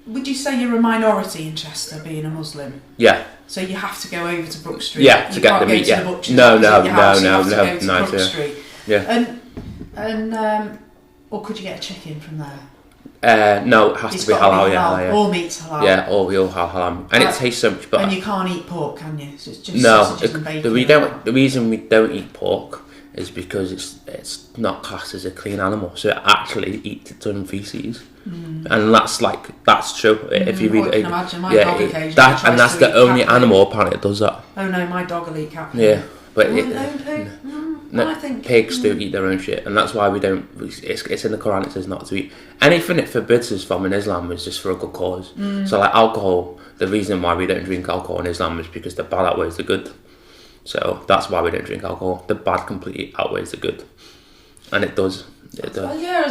Would you say you're a minority in Chester, being a Muslim? Yeah. So you have to go over to Brook Street. Yeah, to get the meat. Yeah. No. Brook Street. Yeah. And or could you get a chicken from there? No, it has to be halal. Yeah. All meat's halal. Yeah, all halal, and it tastes so much better. And you can't eat pork, can you? So it's just sausages and bacon. The reason we don't eat pork is because it's not classed as a clean animal, so it actually eats its own feces. And that's true. If you read it, imagine my dog occasionally tries and that's the only animal apparently that does that. Oh no, my dog will eat cat poo. Yeah, but I think pigs do eat their own shit, and that's why we don't. It's in the Quran. It says not to eat anything. It forbids us from in Islam is just for a good cause. So alcohol, the reason why we don't drink alcohol in Islam is because the bad outweighs the good. So that's why we don't drink alcohol. The bad completely outweighs the good, and it does. As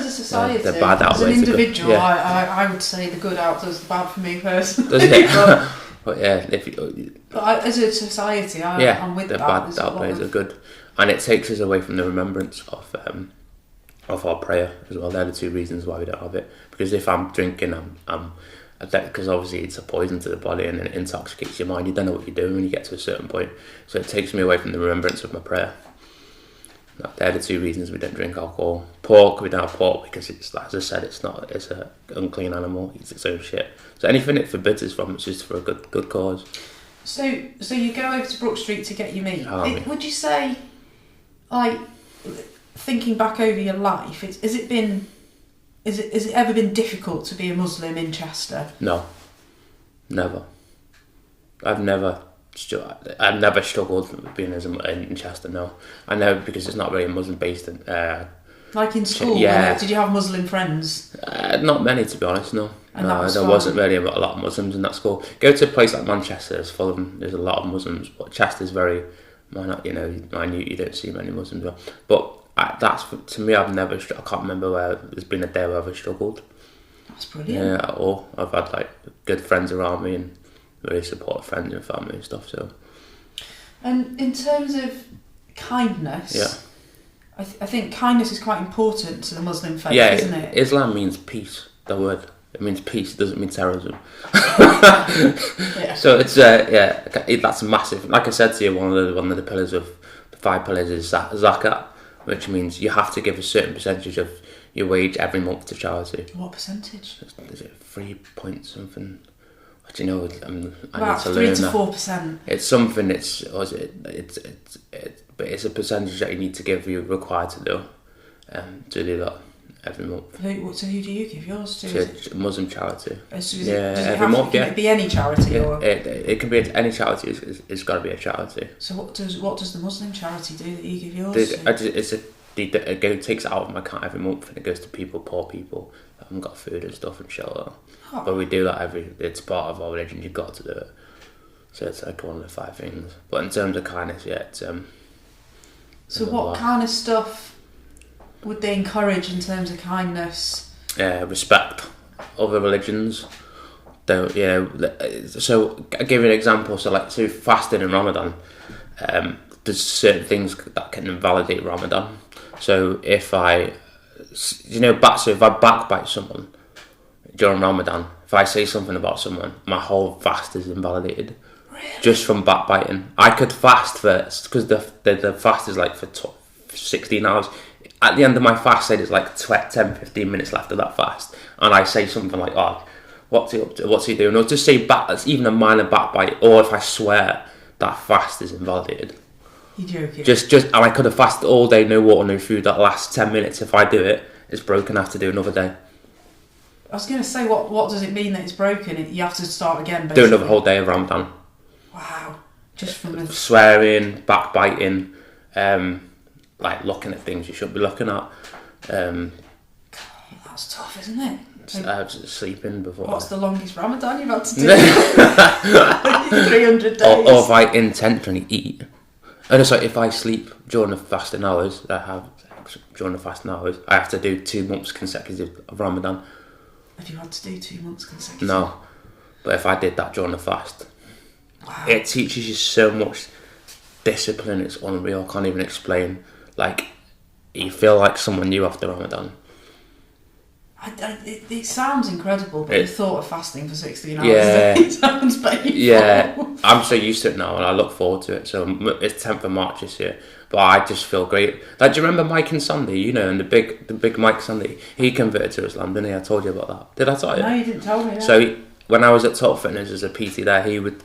a society, the bad as an individual, good. I would say the good outdoes the bad for me personally. Does it? But yeah, as a society, I'm with the that. The bad outweighs the good, and it takes us away from the remembrance of our prayer as well. They're the two reasons why we don't have it. Because if I'm drinking, because obviously it's a poison to the body and it intoxicates your mind. You don't know what you're doing when you get to a certain point. So it takes me away from the remembrance of my prayer. They're the two reasons we don't drink alcohol. Pork, we don't have pork because it's, as I said, it's an unclean animal. It eats its own shit. So anything it forbids us from, it's just for a good cause. So you go over to Brook Street to get your meat. Would you say, thinking back over your life, has it ever been difficult to be a Muslim in Chester? No, never. I've never struggled with being in Chester. No, I know, because it's not really Muslim based. Like in school, did you have Muslim friends? Not many, to be honest. No, and there wasn't really a lot of Muslims in that school. Go to a place like Manchester, it's full of them. There's a lot of Muslims, but Chester's very minute. You don't see many Muslims. But that's, to me, I can't remember where there's been a day where I've struggled. That's brilliant. Yeah, at all. I've had good friends around me and really supportive friends and family and stuff. So, and in terms of kindness, I think kindness is quite important to the Muslim faith, isn't it? Islam means peace. The word, it means peace. It doesn't mean terrorism. So it's that's massive. Like I said to you, one of the pillars of the 5 pillars is zakat, which means you have to give a certain percentage of your wage every month to charity. What percentage? Is it 3 point something? Do you know? About 3 to 4%. It's something. But it's a percentage that you need to give. You're required to do that. every month. So who do you give yours to? To Muslim charity. Does Every month. Can it be any charity? Yeah, Or? it can be any charity. It's got to be a charity. So what does the Muslim charity do that you give yours to? It takes it out of my account every month, and it goes to poor people that haven't got food and stuff and shelter. Oh. But we do that it's part of our religion. You've got to do it. So it's like one of the 5 things. But in terms of kindness, yeah, it's So what kind of stuff would they encourage in terms of kindness? Respect other religions. So I'll give you an example. So fasting in Ramadan, there's certain things that can invalidate Ramadan. So if I backbite someone during Ramadan, if I say something about someone, my whole fast is invalidated. Really? Just from backbiting. I could fast first because the fast is like for 16 hours. At the end of my fast, say there's like 10-15 minutes left of that fast, and I say something like, "Oh, what's he up to? What's he doing?" Or just say that's even a minor backbite. Or if I swear, that fast is invalidated. You're joking. Just and I could have fasted all day, no water, no food. That last 10 minutes, if I do it, it's broken. I have to do another day. I was going to say, what does it mean that it's broken? You have to start again, basically. Do another whole day of Ramadan. Wow. Just from swearing, backbiting, looking at things you shouldn't be looking at. God, that's tough, isn't it? Sleeping before. What's the longest Ramadan you've had to do? 300 days. Or if I intentionally eat. If I sleep during the fasting hours, I have to do 2 months consecutive of Ramadan. Have you had to do 2 months consecutive? No, but if I did that during the fast, wow. It teaches you so much discipline. It's unreal. I can't even explain. You feel like someone new after Ramadan. It sounds incredible, but the thought of fasting for 16 hours it sounds painful. Yeah, I'm so used to it now, and I look forward to it. So it's 10th of March this year, but I just feel great. Do you remember Mike and Sandy? And the big Mike Sandy, he converted to Islam, didn't he? I told you about that. Did I tell you? No, you didn't tell me. No. So when I was at Top Fitness as a PT there, he would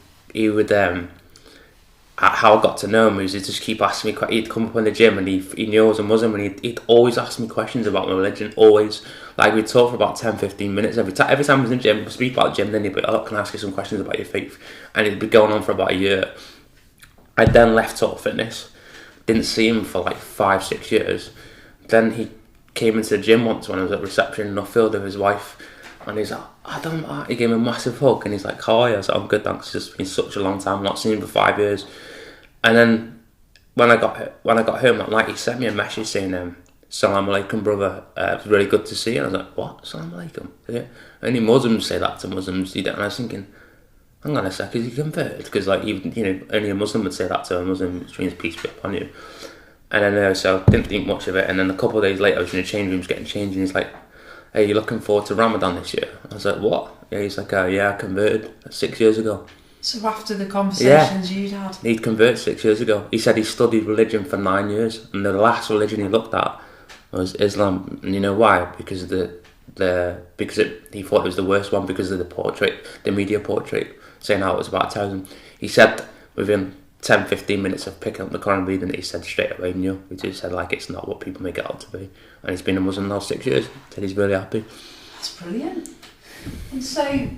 how I got to know him was he'd just keep asking me. He'd come up in the gym and he knew I was a Muslim, and he'd always ask me questions about my religion. Always, we'd talk for about 10-15 minutes every time. Every time I was in the gym, we'd speak about the gym. Then he'd be, "Oh, can I ask you some questions about your faith?" And it'd be going on for about a year. I then left Top Fitness, didn't see him for 5-6 years. Then he came into the gym once when I was at reception in Nuffield with his wife, and he's like, he gave me a massive hug, and he's like, "How are you?" I was like, "I'm good, thanks. It's just been such a long time, not seen him for 5 years." And then when I got home that night, he sent me a message saying, "Salam alaikum, brother. It's really good to see you." And I was like, "What? Salam alaikum?" Yeah. Only Muslims say that to Muslims. And I was thinking, hang on a sec, is he converted? Because only a Muslim would say that to a Muslim, which means peace be upon you. And then so I didn't think much of it. And then a couple of days later, I was in the change rooms getting changed, and he's like, "Hey, you looking forward to Ramadan this year?" I was like, "What?" Yeah, he's like, "Yeah, I converted 6 years ago." So after the conversations you'd had? He'd converted 6 years ago. He said he studied religion for 9 years, and the last religion he looked at was Islam. And you know why? Because he thought it was the worst one because of the media portrait, saying how it was about terrorism. He said within 10-15 minutes of picking up the Quran and reading it, he said straight away, "No." He just said it's not what people make it out to be. And he's been a Muslim now 6 years. Said he's really happy. That's brilliant. And so,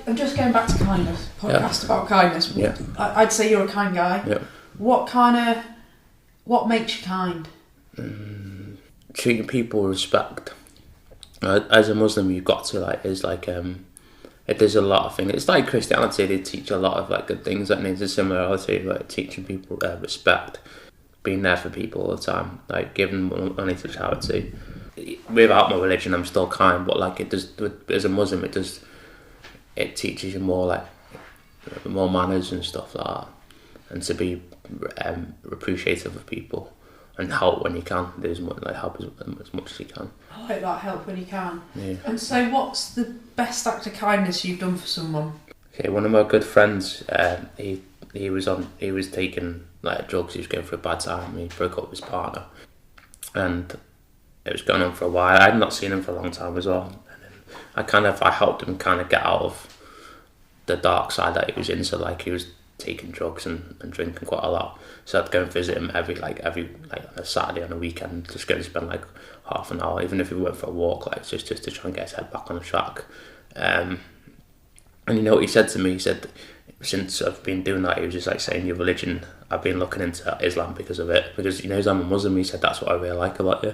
I'm just going back to kindness, podcast about kindness. Yeah. I'd say you're a kind guy. Yeah. What makes you kind? Treating people with respect. As a Muslim, you've got to there's a lot of things. It's like Christianity, they teach a lot of good things, and there's a similarity, teaching people respect, being there for people all the time, giving money to charity. Without my religion, I'm still kind, but it does. As a Muslim, it teaches you more more manners and stuff like that, and to be appreciative of people and help when you can. There's help as much as you can. I like that, help when you can. Yeah. And so, what's the best act of kindness you've done for someone? Okay, one of my good friends, he was taking drugs. He was going through a bad time. He broke up with his partner, and it was going on for a while. I had not seen him for a long time as well. And then I helped him get out of the dark side that he was in. So he was taking drugs and drinking quite a lot. So I'd go and visit him every on a Saturday, on a weekend, just go and spend like half an hour, even if we went for a walk, like just to try and get his head back on the track. And you know what he said to me? He said, since I've been doing that, he was just like saying, your religion, I've been looking into Islam because of it, because he knows I'm a Muslim. He said, that's what I really like about you.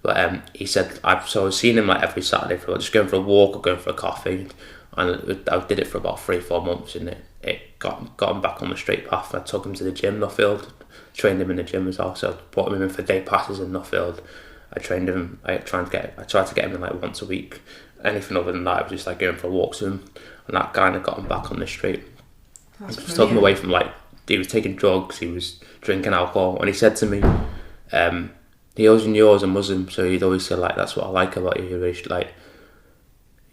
But he said, I was seeing him like every Saturday for just going for a walk or going for a coffee, and I did it for about 3-4 months, and it got him back on the straight path. I took him to the gym, Nuffield, trained him in the gym as well. So I brought him in for day passes in Nuffield. I trained him. I tried to get him in like once a week. Anything other than that, I was just like going for walks with him, and that kind of got him back on the straight. Just took him away from like, he was taking drugs, he was drinking alcohol, and he said to me, he always knew I was a Muslim, so he'd always say like, that's what I like about you,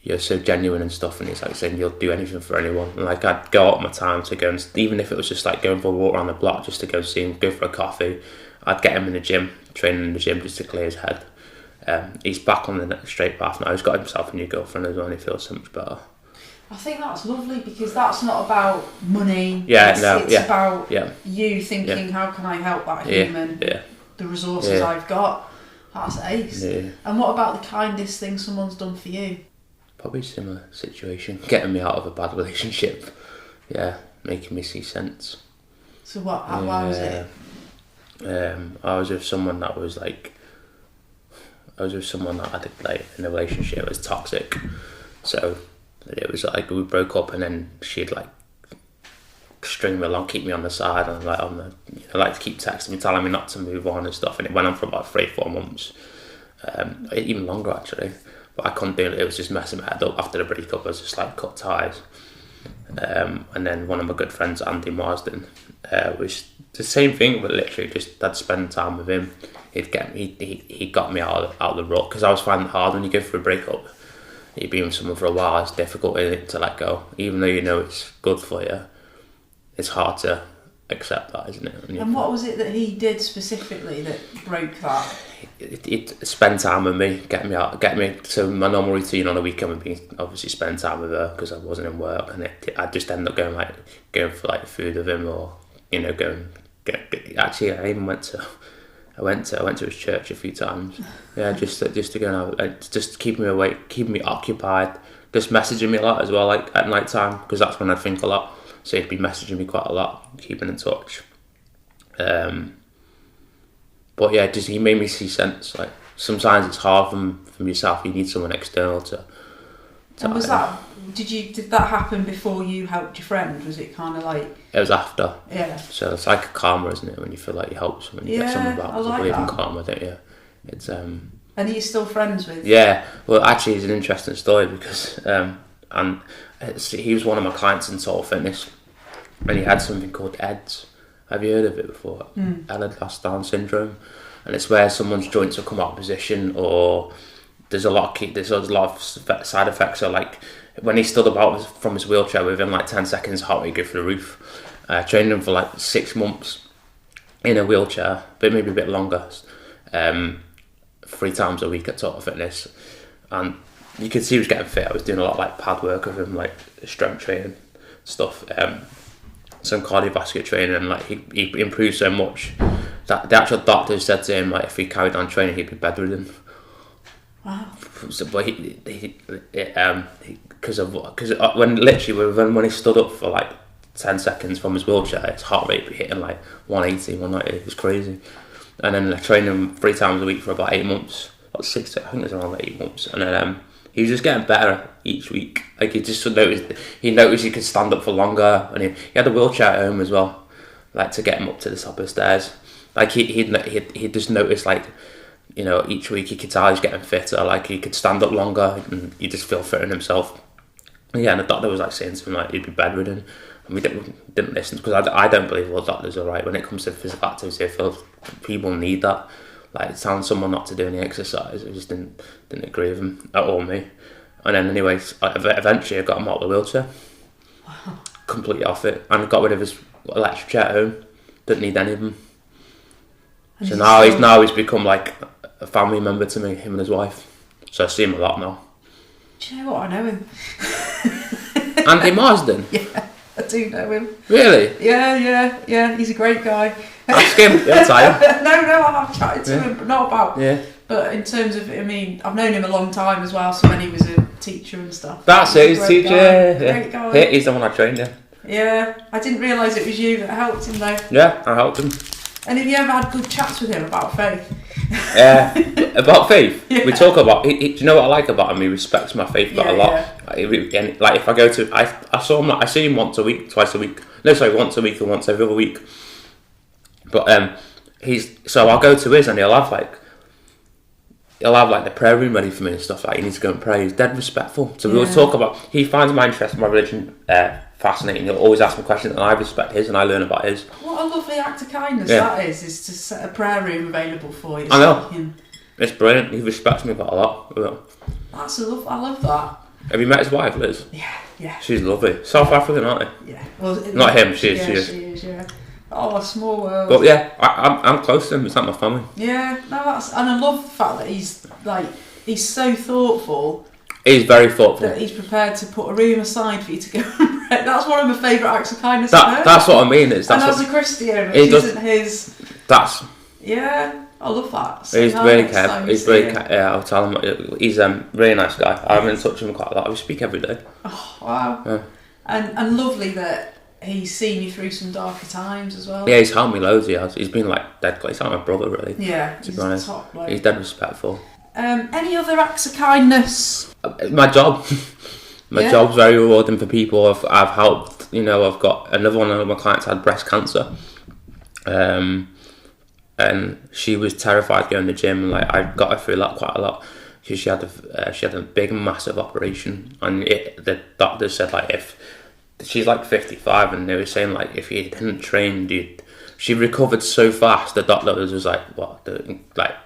you're so genuine and stuff, and he's like saying you'll do anything for anyone. And like, I'd go out my time to go, and even if it was just like going for a walk around the block just to go see him, go for a coffee, I'd get him in the gym, training in the gym just to clear his head. He's back on the straight path now. He's got himself a new girlfriend as well, and he feels so much better. I think that's lovely, because that's not about money. It's about you thinking, how can I help that human? The resources I've got. That's ace. Yeah. And what about the kindest thing someone's done for you? Probably similar situation. Getting me out of a bad relationship. Yeah, making me see sense. So what? Why was it? I was with someone that I had like in a relationship that was toxic. So it was like we broke up, and then she'd like string me along, keep me on the side, and like I like to keep texting me, telling me not to move on and stuff. And it went on for about 3-4 months, even longer actually. But I couldn't do it. It was just messing my head up. After the breakup, I was just like cut ties. And then one of my good friends, Andy Marsden, was the same thing, but literally just I'd spend time with him. He got me out of the rut, because I was finding it hard when you go through a breakup. You've been with someone for a while, it's difficult, isn't it, to let go, even though you know it's good for you. It's hard to accept that, isn't it? And what was it that he did specifically that broke that? He'd spend time with me, get me. So my normal routine on a weekend would be obviously spend time with her, because I wasn't in work, and I'd just end up going for like food with him, or Actually, I even went to his church a few times. Yeah, just to go and just keep me awake, keep me occupied. Just messaging me a lot as well, like at night time, because that's when I think a lot. So he'd be messaging me quite a lot, keeping in touch. But yeah, he made me see sense. Like sometimes it's hard from yourself. You need someone external to. And was that? Did that happen before you helped your friend? Was it kind of like? It was after. Yeah. So it's like a karma, isn't it? When you feel like you help someone, you get someone back. I believe in karma, don't you? It's And are you still friends with? Yeah. Well, actually, it's an interesting story, because he was one of my clients in Total Fitness, and he had something called EDS. Have you heard of it before? Ehlers-Danlos syndrome, and it's where someone's joints will come out of position, or there's a lot of side effects. So like when he stood up from his wheelchair, within like 10 seconds, heart rate go through the roof. I trained him for like 6 months in a wheelchair, but maybe a bit longer, 3 times a week at Total Fitness, and you could see he was getting fit. I was doing a lot of like pad work with him, like strength training stuff, some cardiovascular training, and like he improved so much that the actual doctor said to him, like, if he carried on training, he'd be bedridden. Wow. So, but because when he stood up for like 10 seconds from his wheelchair, his heart rate be hitting like 180, 190. It was crazy. And then I trained him 3 times a week for about 8 months, about 6. I think it was around 8 months. And then he was just getting better each week. Like he noticed he could stand up for longer, and he had a wheelchair at home as well, like to get him up to the top of the stairs. Like he just noticed, like, you know, each week he could tell he's getting fitter. Like he could stand up longer, and you just feel fit in himself. And yeah, and the doctor was like saying to him like he'd be bedridden, and we didn't listen, because I don't believe all doctors are right when it comes to physical activity. I feel people need that. Like telling someone not to do any exercise, I just didn't agree with him at all, me. And then anyways, eventually I got him out of the wheelchair. Wow. Completely off it, and got rid of his electric chair at home. Didn't need any of them. So now he's become like a family member to me, him and his wife. So I see him a lot now. Do you know what? I know him. Andy Marsden? Yeah. I do know him. Really? Yeah. He's a great guy. Ask him. Yeah, time. No, I've chatted to him, but not about. Yeah. But in terms of, I mean, I've known him a long time as well. So when he was a teacher and stuff. That's it. He's a teacher. Great guy. Yeah, he's the one I trained. Yeah. Yeah, I didn't realise it was you that helped him though. Yeah, I helped him. And have you ever had good chats with him about faith? About faith, yeah. We talk about. Do you know what I like about him? He respects my faith a lot. Yeah. Like if I go to, I saw him. I see him once a week, twice a week. No, sorry, once a week and once every other week. But I'll go to his and he'll have like the prayer room ready for me and stuff. Like he needs to go and pray. He's dead respectful. So we'll talk about. He finds my interest in my religion fascinating. He'll always ask me questions, and I respect his, and I learn about his. What a lovely act of kindness that is to set a prayer room available for you. I know. It's brilliant. He respects me quite a lot. That's I love that. Have you met his wife, Liz? Yeah. She's lovely. South African, aren't they? Yeah. Well, not him. She is. She is. Yeah. Oh, a small world. But yeah, I'm close to him. It's like my family. Yeah. No, and I love the fact that he's so thoughtful. He's very thoughtful. That he's prepared to put a room aside for you to go and pray. That's one of my favourite acts of kindness I've heard. That's what I mean. And as a Christian, which isn't his... That's... Yeah, I love that. So he's really careful. He's really I'll tell him. He's a really nice guy. I'm in touch with him quite a lot. We speak every day. Oh, wow. Yeah. And lovely that he's seen you through some darker times as well. Yeah, he's helped me loads. He has. He's been like dead close. He's like my brother, really. Yeah, to be honest. Top, like... He's dead respectful. Any other acts of kindness? My job. My job's very rewarding for people. I've helped. I've got another one of my clients had breast cancer, and she was terrified going to the gym. And like I got her through that quite a lot because she had a big, massive operation, and the doctor said like if she's like 55, and they were saying like if you didn't train, she recovered so fast. The doctor was just like what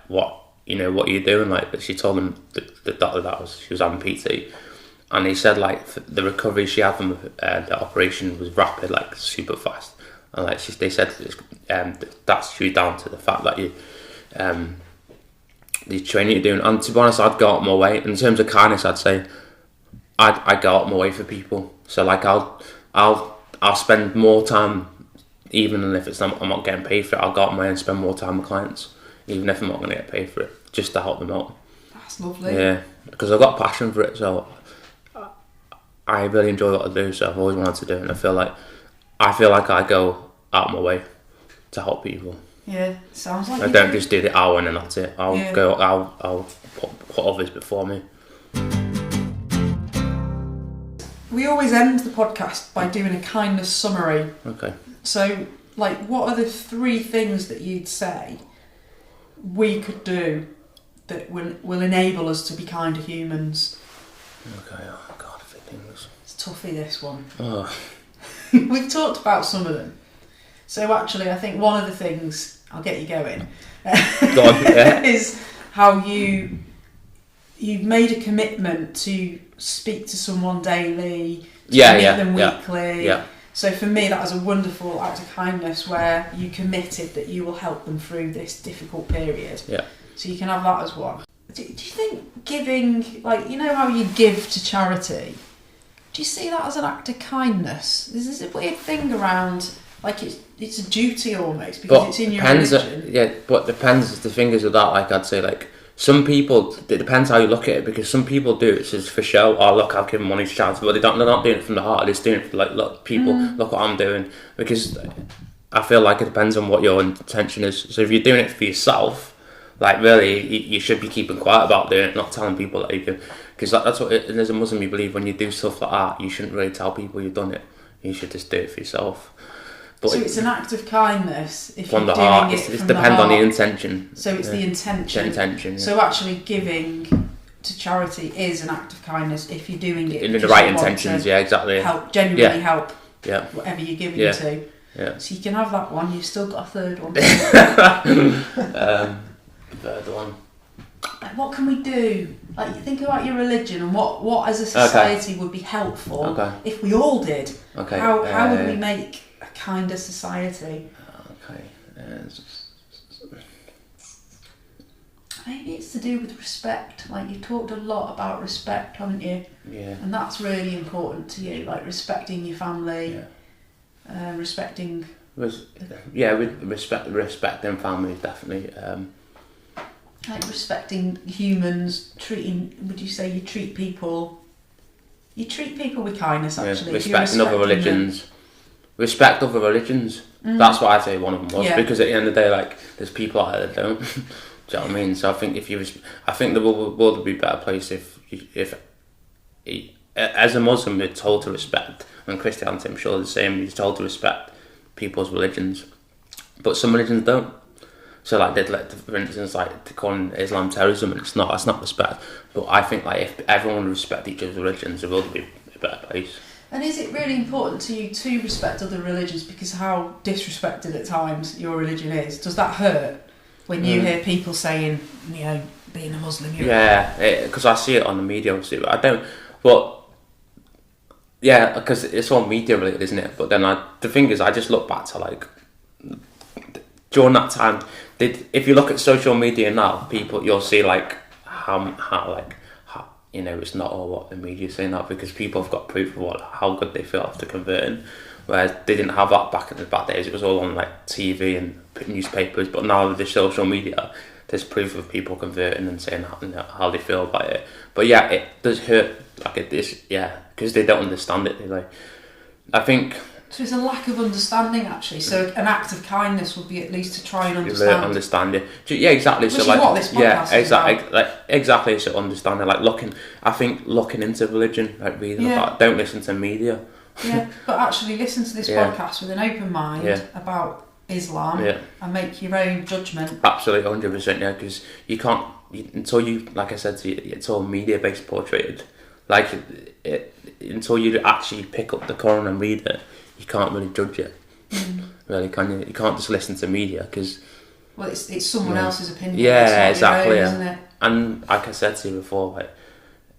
what are you doing? Like she told him the doctor that she was having PT, and he said like the recovery she had from the operation was rapid, like super fast, and like they said that's due down to the fact that the training you're doing. And to be honest, I'd go out my way in terms of kindness. I'd say I go out my way for people. So like I'll spend more time, even if I'm not getting paid for it. I'll go out my way and spend more time with clients. Even if I'm not going to get paid for it, just to help them out. That's lovely. Yeah, because I've got passion for it, so I really enjoy what I do. So I've always wanted to do it, and I feel like I go out of my way to help people. Yeah, sounds like I don't just do the hour and then that's it. I'll put others before me. We always end the podcast by doing a kindness summary. Okay. So, like, what are the 3 things that you'd say we could do that will enable us to be kinder humans? Okay, oh God, 3 things. It's toughy, this one. Oh. We've talked about some of them. So actually, I think one of the things, I'll get you going, Go on, yeah. is how you've made a commitment to speak to someone daily, to meet them weekly. Yeah. So for me, that was a wonderful act of kindness where you committed that you will help them through this difficult period. Yeah. So you can have that as one. Do you think giving, like, you know how you give to charity, do you see that as an act of kindness? There's this weird thing around, like it's a duty almost because it's in your religion. But depends. The thing is with that, like I'd say, like some people, it depends how you look at it, because some people do it just for show. Oh, look, I'll give them money to charity, but they're not doing it from the heart. They're just doing it for like, look, people, look what I'm doing. Because I feel like it depends on what your intention is. So if you're doing it for yourself, like really, you should be keeping quiet about doing it, not telling people that you can. Because that's what, as a Muslim, you believe when you do stuff like that, you shouldn't really tell people you've done it. You should just do it for yourself. But so it's an act of kindness if from you're the heart. doing it It from depends the on the heart. intention. So it's the intention. The intention. Yeah. So actually giving to charity is an act of kindness if you're doing it in the right intentions. Yeah, exactly. Genuinely help. Yeah. Whatever you're giving to. Yeah. So you can have that one. You've still got a third one. Third one. Like, what can we do? Like, think about your religion and what as a society would be helpful if we all did. Okay. How would we make a kinder society? Okay. Maybe it's to do with respect. Like, you've talked a lot about respect, haven't you? Yeah. And that's really important to you, like respecting your family. Yeah. respecting. With respecting families, definitely. Like respecting humans, would you say you treat people with kindness, actually? Respecting other religions. Respect other religions. That's what I'd say one of them was. Because at the end of the day, like, there's people out there that don't. Do you know what I mean? So I think I think the world would be a better place if as a Muslim, you're told to respect, and Christianity, I'm sure, the same. You're told to respect people's religions, but some religions don't. So, like, for instance, like, to call Islam terrorism, and that's not respect. But I think, like, if everyone would respect each other's religions, the world would be a better place. And is it really important to you to respect other religions because how disrespected at times your religion is? Does that hurt when you hear people saying, you know, being a Muslim? Because I see it on the media, obviously, but I don't. But yeah, because it's all media related, isn't it? But then the thing is, I just look back to, like, during that time, if you look at social media now, you'll see, like, how you know, it's not all what the media's saying now, because people have got proof of how good they feel after converting, whereas they didn't have that back in the bad days. It was all on, like, TV and newspapers, but now with the social media, there's proof of people converting and saying how they feel about it. But yeah, it does hurt, like, it is, because they don't understand it. I think. So it's a lack of understanding, actually. So an act of kindness would be at least to try and understand it. Yeah, exactly. Which is what this podcast is about. Exactly. So understanding, like, looking into religion, like, reading about. Don't listen to media. Yeah, but actually listen to this podcast with an open mind about Islam and make your own judgment. Absolutely, 100%. Yeah, because you can't until you, like I said to you, it's all media based portrayed. Like, until you actually pick up the Quran and read it, you can't really judge it. Really, can you? You can't just listen to media because. Well, it's someone else's opinion. Yeah, exactly. Your own, isn't it? And like I said to you before, like,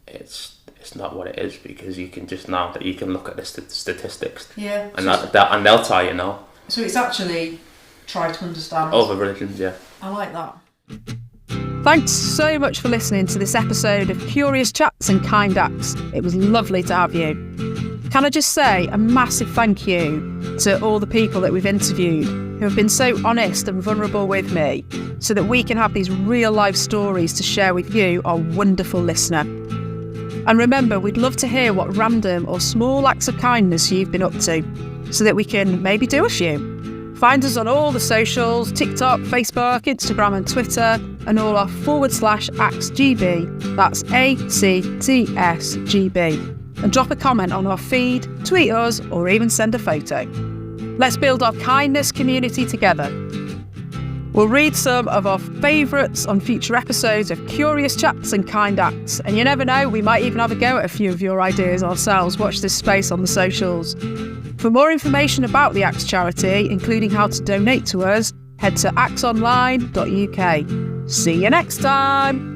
it's not what it is, because you can just now that you can look at the statistics. Yeah. And and they'll tell you now. So it's actually try to understand other religions. Yeah. I like that. Thanks so much for listening to this episode of Curious Chats and Kind Acts. It was lovely to have you. Can I just say a massive thank you to all the people that we've interviewed who have been so honest and vulnerable with me, so that we can have these real life stories to share with you, our wonderful listener. And remember, we'd love to hear what random or small acts of kindness you've been up to, so that we can maybe do a few. Find us on all the socials, TikTok, Facebook, Instagram and Twitter, and all our /ActsGB, that's ACTSGB. And drop a comment on our feed, tweet us, or even send a photo. Let's build our kindness community together. We'll read some of our favourites on future episodes of Curious Chats and Kind Acts. And you never know, we might even have a go at a few of your ideas ourselves. Watch this space on the socials. For more information about the Acts charity, including how to donate to us, head to actsonline.uk. See you next time!